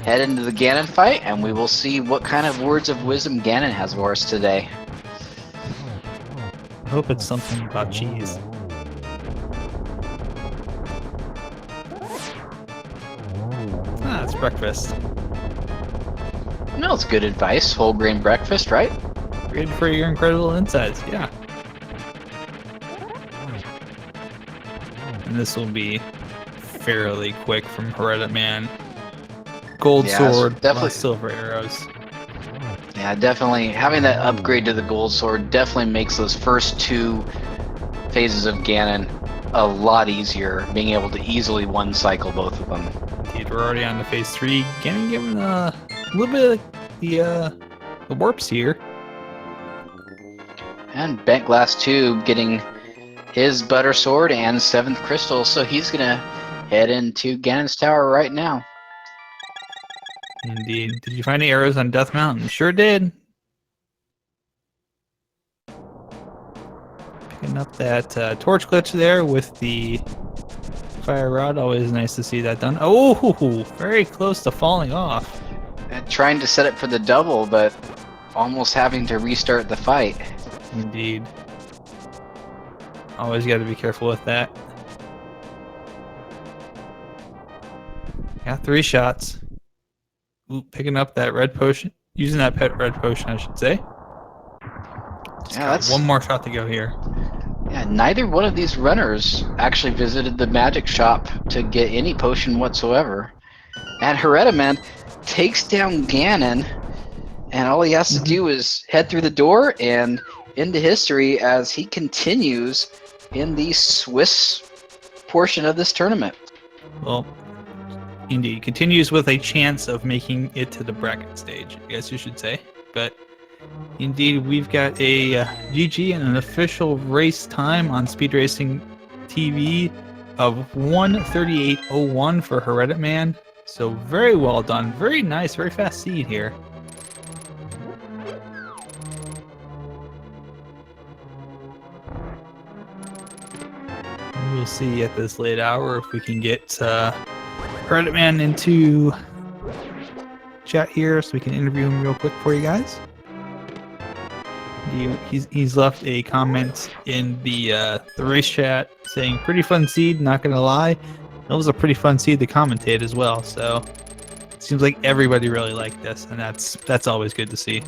head into the Ganon fight, and we will see what kind of words of wisdom Ganon has for us today. I hope it's something about cheese. Ah, it's breakfast. No, it's good advice. Whole grain breakfast, right? Great for your incredible insides, yeah. And this will be fairly quick from Herreteman. Gold Yeah, sword, definitely. silver arrows. Yeah, definitely. Having that upgrade to the gold sword definitely makes those first two phases of Ganon a lot easier, being able to easily one cycle both of them. Indeed, we're already on to phase 3. Ganon giving a little bit of the warps here. And bentglasstube getting his butter sword and 7th crystal, so he's gonna head into Ganon's tower right now. Indeed. Did you find any arrows on Death Mountain? Sure did. Picking up that torch glitch there with the fire rod. Always nice to see that done. Oh, very close to falling off. And trying to set it for the double, but almost having to restart the fight. Indeed. Always got to be careful with that. Got 3 shots. Ooh, picking up that red potion. Using that pet red potion, I should say. Just Yeah, got that's one more shot to go here. Yeah, neither one of these runners actually visited the magic shop to get any potion whatsoever. And Herreteman takes down Ganon, and all he has to do is head through the door and into history as he continues in the Swiss portion of this tournament. Well, indeed. Continues with a chance of making it to the bracket stage, I guess you should say. But indeed, we've got a GG and an official race time on Speed Racing TV of 1:38:01 for Herreteman. So very well done. Very nice. Very fast seed here. We'll see at this late hour if we can get Herreteman into chat here so we can interview him real quick for you guys. He's left a comment in the race chat saying, pretty fun seed, not gonna lie. That was a pretty fun seed to commentate as well, so it seems like everybody really liked this, and that's always good to see.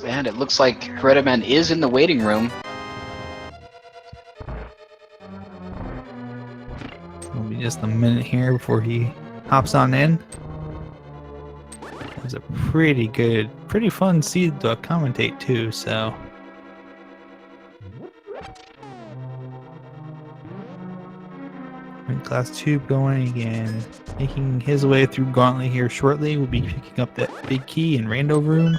And it looks like Herreteman is in the waiting room. It'll be just a minute here before he hops on in. It was a pretty good, pretty fun seed to commentate too, so. bentglasstube going again. Making his way through Gauntlet here shortly. We'll be picking up that big key in Rando Room.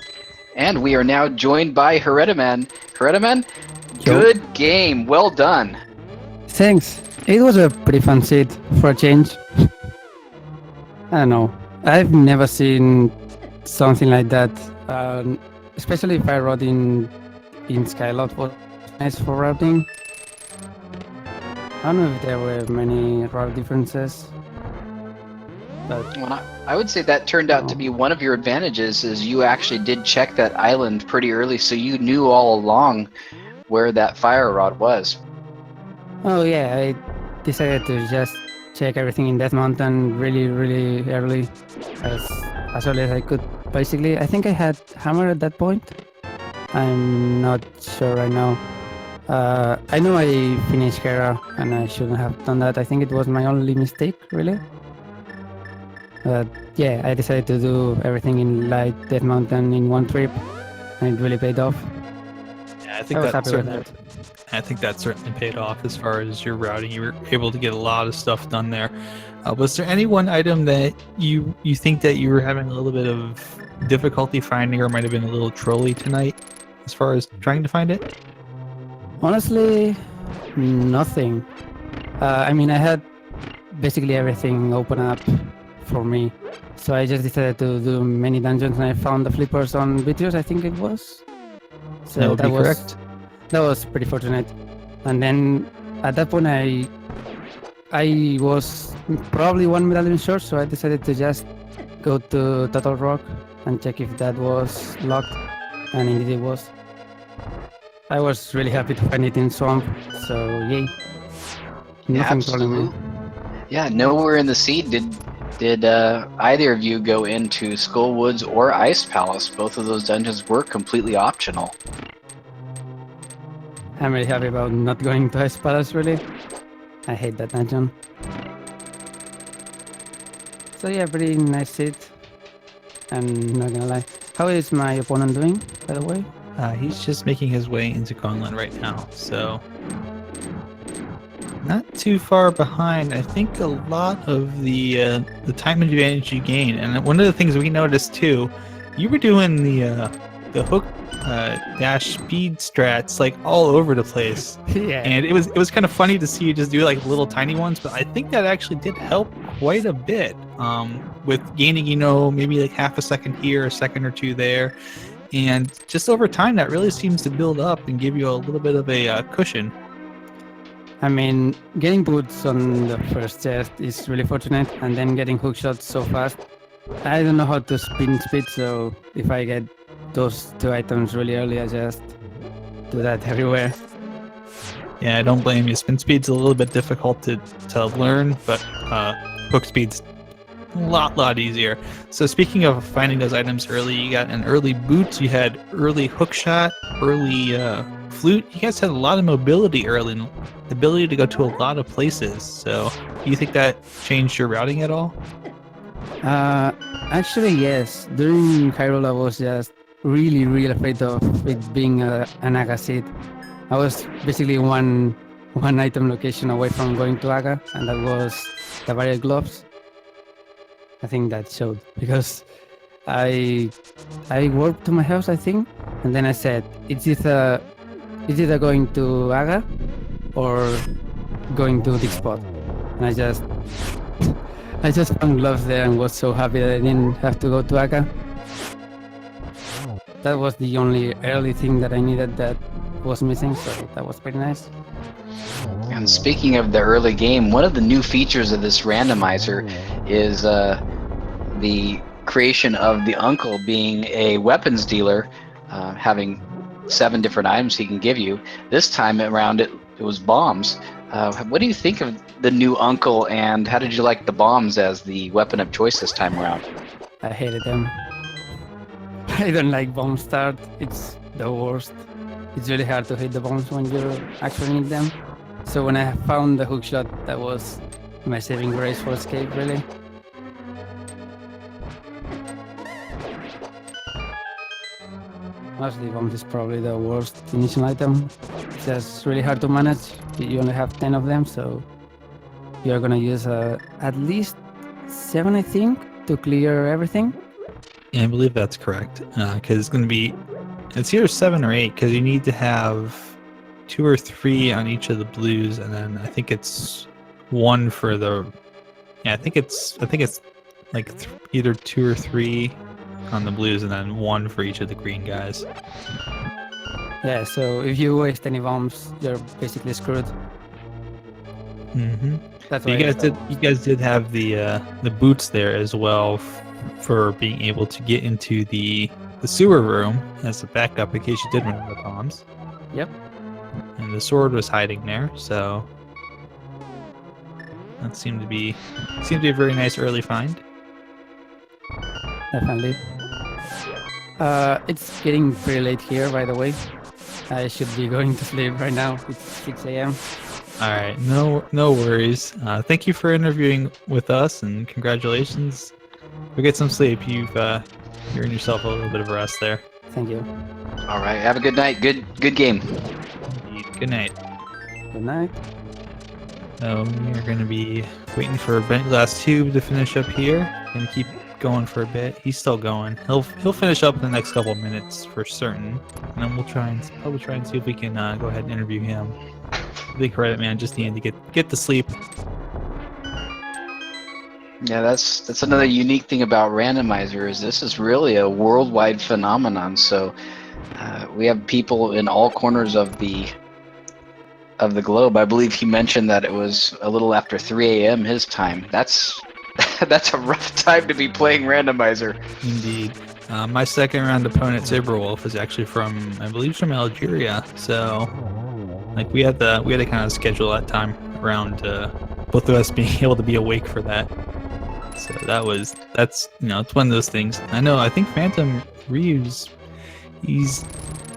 And we are now joined by Herreteman. Herreteman, Yo. good game. Well done. Thanks. It was a pretty fun seat for a change. I don't know. I've never seen something like that. Especially if I rode in Skylot was nice for routing. I don't know if there were many route differences, but Well, I would say that turned out to be one of your advantages, is you actually did check that island pretty early, so you knew all along where that fire rod was. oh yeah, I decided to just check everything in Death Mountain really early, as early as I could. Basically, I think I had hammer at that point. I'm not sure right now. I know I finished Hera and I shouldn't have done that. I think it was my only mistake, really. But yeah, I decided to do everything in Light Death Mountain in one trip, and it really paid off. Yeah, I think I was that happy with certainly. that. I think that certainly paid off as far as your routing. You were able to get a lot of stuff done there. Was there any one item that you think that you were having a little bit of difficulty finding, or might have been a little trolly tonight, as far as trying to find it? Honestly, nothing. I mean, I had basically everything open up for me. So I just decided to do many dungeons and I found the flippers on Vitreous, I think it was. So That would be correct. That was pretty fortunate. And then at that point I was probably one medallion short, so I decided to just go to Total Rock and check if that was locked, and indeed it was. I was really happy to find it in Swamp, so yay. Nothing troubling me. Yeah, nowhere in the seed did either of you go into Skull Woods or Ice Palace. Both of those dungeons were completely optional. I'm really happy about not going to Ice Palace, really. I hate that dungeon. So yeah, pretty nice seat. I'm not gonna lie. How is my opponent doing, by the way? He's just making his way into Gunland right now, so not too far behind. I think a lot of the time advantage you gain, and one of the things we noticed too, you were doing the hook dash speed strats like all over the place. Yeah. And it was kind of funny to see you just do like little tiny ones, but I think that actually did help quite a bit with gaining, maybe like half a second here, a second or two there. And just over time, that really seems to build up and give you a little bit of a cushion. I mean, getting boots on the first chest is really fortunate, and then getting hook shots so fast. I don't know how to spin speed, so if I get those two items really early, I just do that everywhere. Yeah, I don't blame you. Spin speed's a little bit difficult to learn, but hook speed's a lot easier. So speaking of finding those items early, you got an early boot, you had early hook shot, early flute. You guys had a lot of mobility early, and the ability to go to a lot of places. So do you think that changed your routing at all? Actually, yes. During Hyrule, I was just really afraid of it being an Aga seed. I was basically one item location away from going to Aga, and that was the various gloves. I think that showed because I warped to my house, I think, and then I said it's either going to Aga or going to this spot, and I just found gloves there and was so happy that I didn't have to go to Aga. That was the only early thing that I needed that was missing, so that was pretty nice. And speaking of the early game, one of the new features of this randomizer is the creation of the uncle being a weapons dealer, having 7 different items he can give you. This time around it was bombs. What do you think of the new uncle, and how did you like the bombs as the weapon of choice this time around? I hated them. I don't like bomb start. It's the worst. It's really hard to hit the bombs when you actually need them. So when I found the hook shot, that was my saving grace for escape, really. Honestly, bombs is probably the worst initial item. It's just really hard to manage. You only have 10 of them, so you're gonna use at least 7, I think, to clear everything. Yeah, I believe that's correct. Because it's either 7 or 8, because you need to have 2 or 3 on each of the blues, and then I think it's 1 for the. Yeah, I think it's like either 2 or 3 on the blues, and then 1 for each of the green guys. Yeah, so if you waste any bombs, you're basically screwed. Mm-hmm. That's You why. guys did have the boots there as well for being able to get into the sewer room as a backup in case you did run out of bombs. Yep. And the sword was hiding there, so that seemed to be a very nice early find. Definitely. It's getting pretty late here, by the way. I should be going to sleep right now. It's 6 a.m. All right, no worries. Thank you for interviewing with us, and congratulations. Go get some sleep. You've earned yourself a little bit of rest there. Thank you. All right, have a good night. Good game. Indeed. Good night. Good night. So we're going to be waiting for bentglasstube to finish up here. Going to keep going for a bit. He's still going. He'll finish up in the next couple of minutes for certain, and then we'll probably try and see if we can go ahead and interview him. I think Herreteman just needed to get to sleep. Yeah, that's another unique thing about Randomizer is this is really a worldwide phenomenon. So we have people in all corners of the globe. I believe he mentioned that it was a little after 3 a.m. his time. That's that's a rough time to be playing Randomizer. Indeed. My second round opponent, Saberwolf, is actually from, I believe, from Algeria. So, like, we had to kind of schedule that time around both of us being able to be awake for that. So that's it's one of those things. I think Phantom Reeves, he's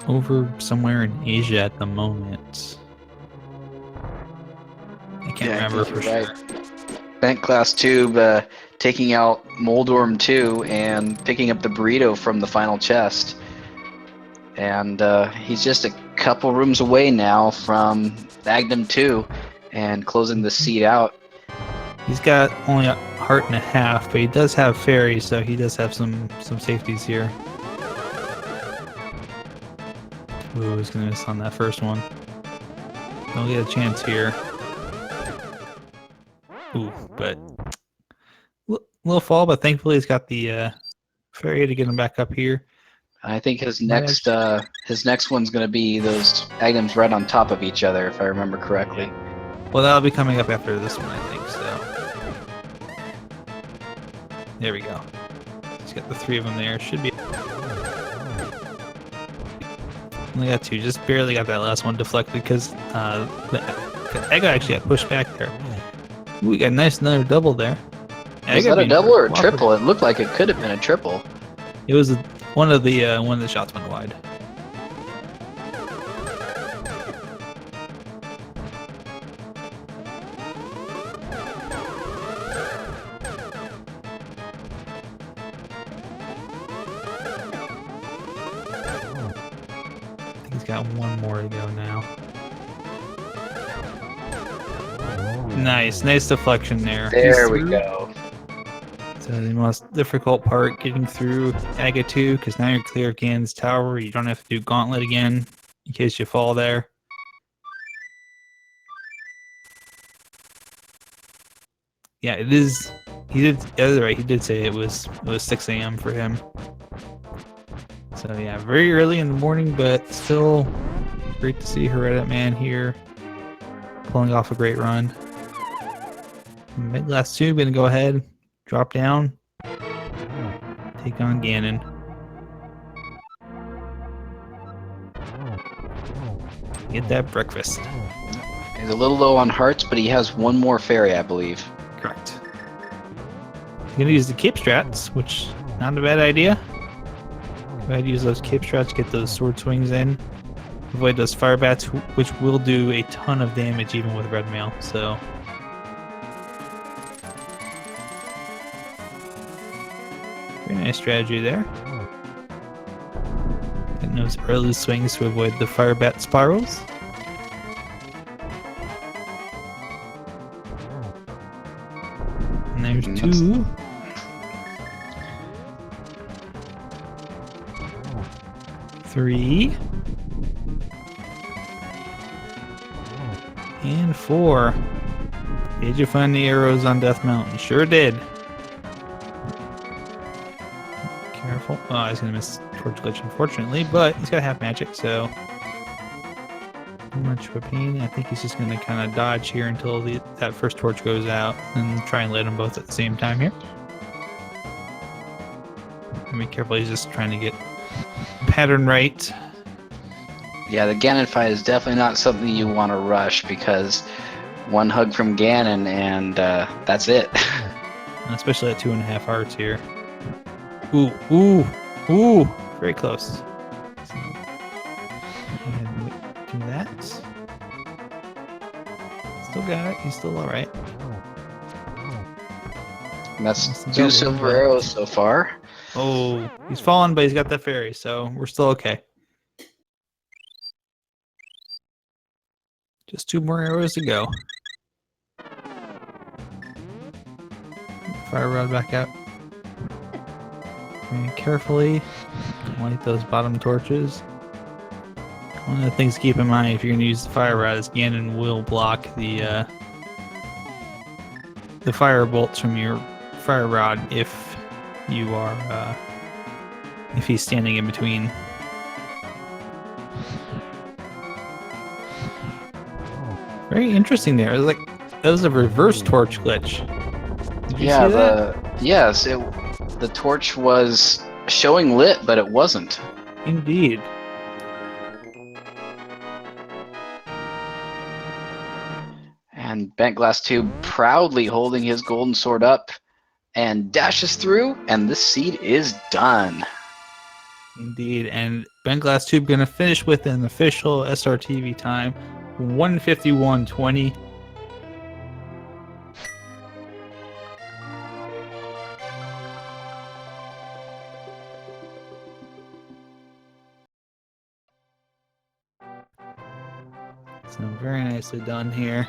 over somewhere in Asia at the moment. I can't remember for sure. bentglasstube taking out Moldorm 2 and picking up the burrito from the final chest. And he's just a couple rooms away now from Magnum 2 and closing the seed out. He's got only a heart and a half, but he does have fairy, so he does have some safeties here. Ooh, he's gonna miss on that first one. Don't get a chance here. Ooh, but little fall, but thankfully he's got the fairy to get him back up here. I think his next one's going to be those items right on top of each other, if I remember correctly. Well, that'll be coming up after this one, I think. So there we go. He's got the 3 of them there. Should be. Only got 2. Just barely got that last one deflected because the egg actually got pushed back there. Ooh, we got another double there. Was that a double or a triple? It looked like it could have been a triple. It was one of the shots went wide. I think he's got 1 more to go now. Nice deflection there. There we go. So the most difficult part, getting through Aga 2, because now you're clear of Ganon's tower. You don't have to do Gauntlet again in case you fall there. Yeah, it is. He did say it was 6 a.m. for him. So yeah, very early in the morning, but still great to see Herreteman here pulling off a great run. Bentglasstube gonna go ahead, drop down, take on Ganon. Get that breakfast. He's a little low on hearts, but he has 1 more fairy, I believe. Correct. He's gonna use the cape strats, which not a bad idea. Go ahead and use those cape strats, get those sword swings in. Avoid those fire bats, which will do a ton of damage even with red mail. So. Very nice strategy there. Getting those early swings to avoid the fire bat spirals. And there's 2. Three. And 4. Did you find the arrows on Death Mountain? Sure did. careful. Oh, he's going to miss torch glitch, unfortunately, but he's got half magic, so not much of a pain. I think he's just going to kind of dodge here until that first torch goes out and try and light them both at the same time here. And be careful, he's just trying to get pattern right. Yeah, the Ganon fight is definitely not something you want to rush, because one hug from Ganon and that's it. Especially at 2.5 hearts here. Ooh, ooh, ooh! Very close. So, go ahead and do that. Still got it. He's still alright. And that's 2 silver arrows so far. Oh, he's fallen, but he's got that fairy, so we're still okay. Just 2 more arrows to go. Fire rod back out. Very carefully light those bottom torches. One of the things to keep in mind if you're going to use the fire rod is Ganon will block the fire bolts from your fire rod if you are if he's standing in between. Very interesting there. Like that was a reverse torch glitch. Did you see that? Yes, the torch was showing lit, but it wasn't. Indeed. And bentglasstube proudly holding his golden sword up and dashes through, and this seed is done. Indeed, and bentglasstube gonna finish with an official SRTV time, 1:51:20. So very nicely done here.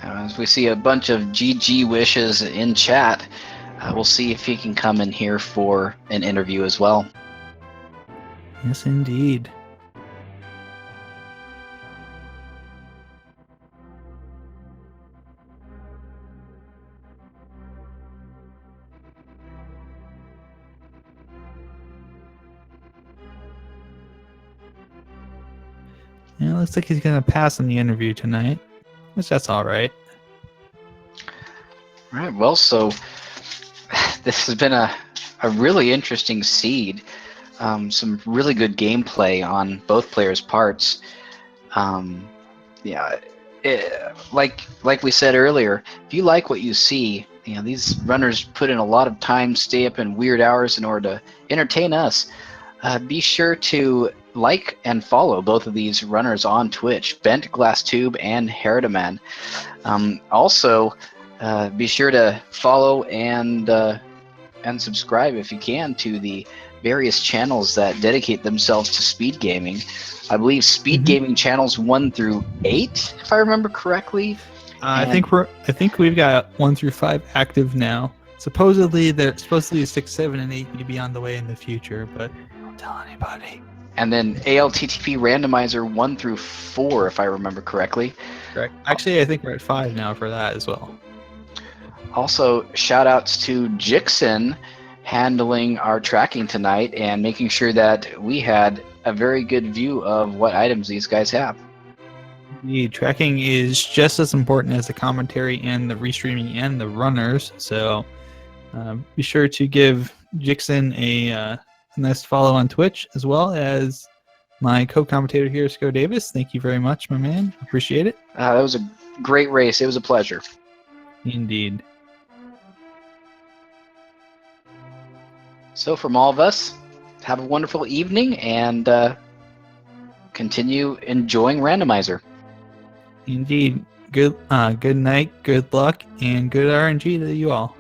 As we see a bunch of GG wishes in chat, we'll see if he can come in here for an interview as well. Yes, indeed. Yeah, looks like he's gonna pass on the interview tonight, which that's all right. All right, well, so this has been a really interesting seed. Some really good gameplay on both players' parts. Yeah, like we said earlier, if you like what you see, you know, these runners put in a lot of time, stay up in weird hours in order to entertain us. Be sure to like and follow both of these runners on Twitch, bentglasstube and Herreteman. Also, be sure to follow and subscribe if you can to the various channels that dedicate themselves to speed gaming. I believe speed gaming channels 1 through 8, if I remember correctly. I think we've got 1 through 5 active now. Supposedly 6, 7, and 8 may be on the way in the future, but don't tell anybody. And then ALTTP Randomizer 1 through 4, if I remember correctly. Correct. Actually, I think we're at 5 now for that as well. Also, shout outs to Jixon handling our tracking tonight and making sure that we had a very good view of what items these guys have. The tracking is just as important as the commentary and the restreaming and the runners, so be sure to give Jixon a nice follow on Twitch, as well as my co-commentator here, Sco Davis. Thank you very much, my man. Appreciate it. That was a great race. It was a pleasure. Indeed. So from all of us, have a wonderful evening and continue enjoying Randomizer. Indeed. Good night, good luck, and good RNG to you all.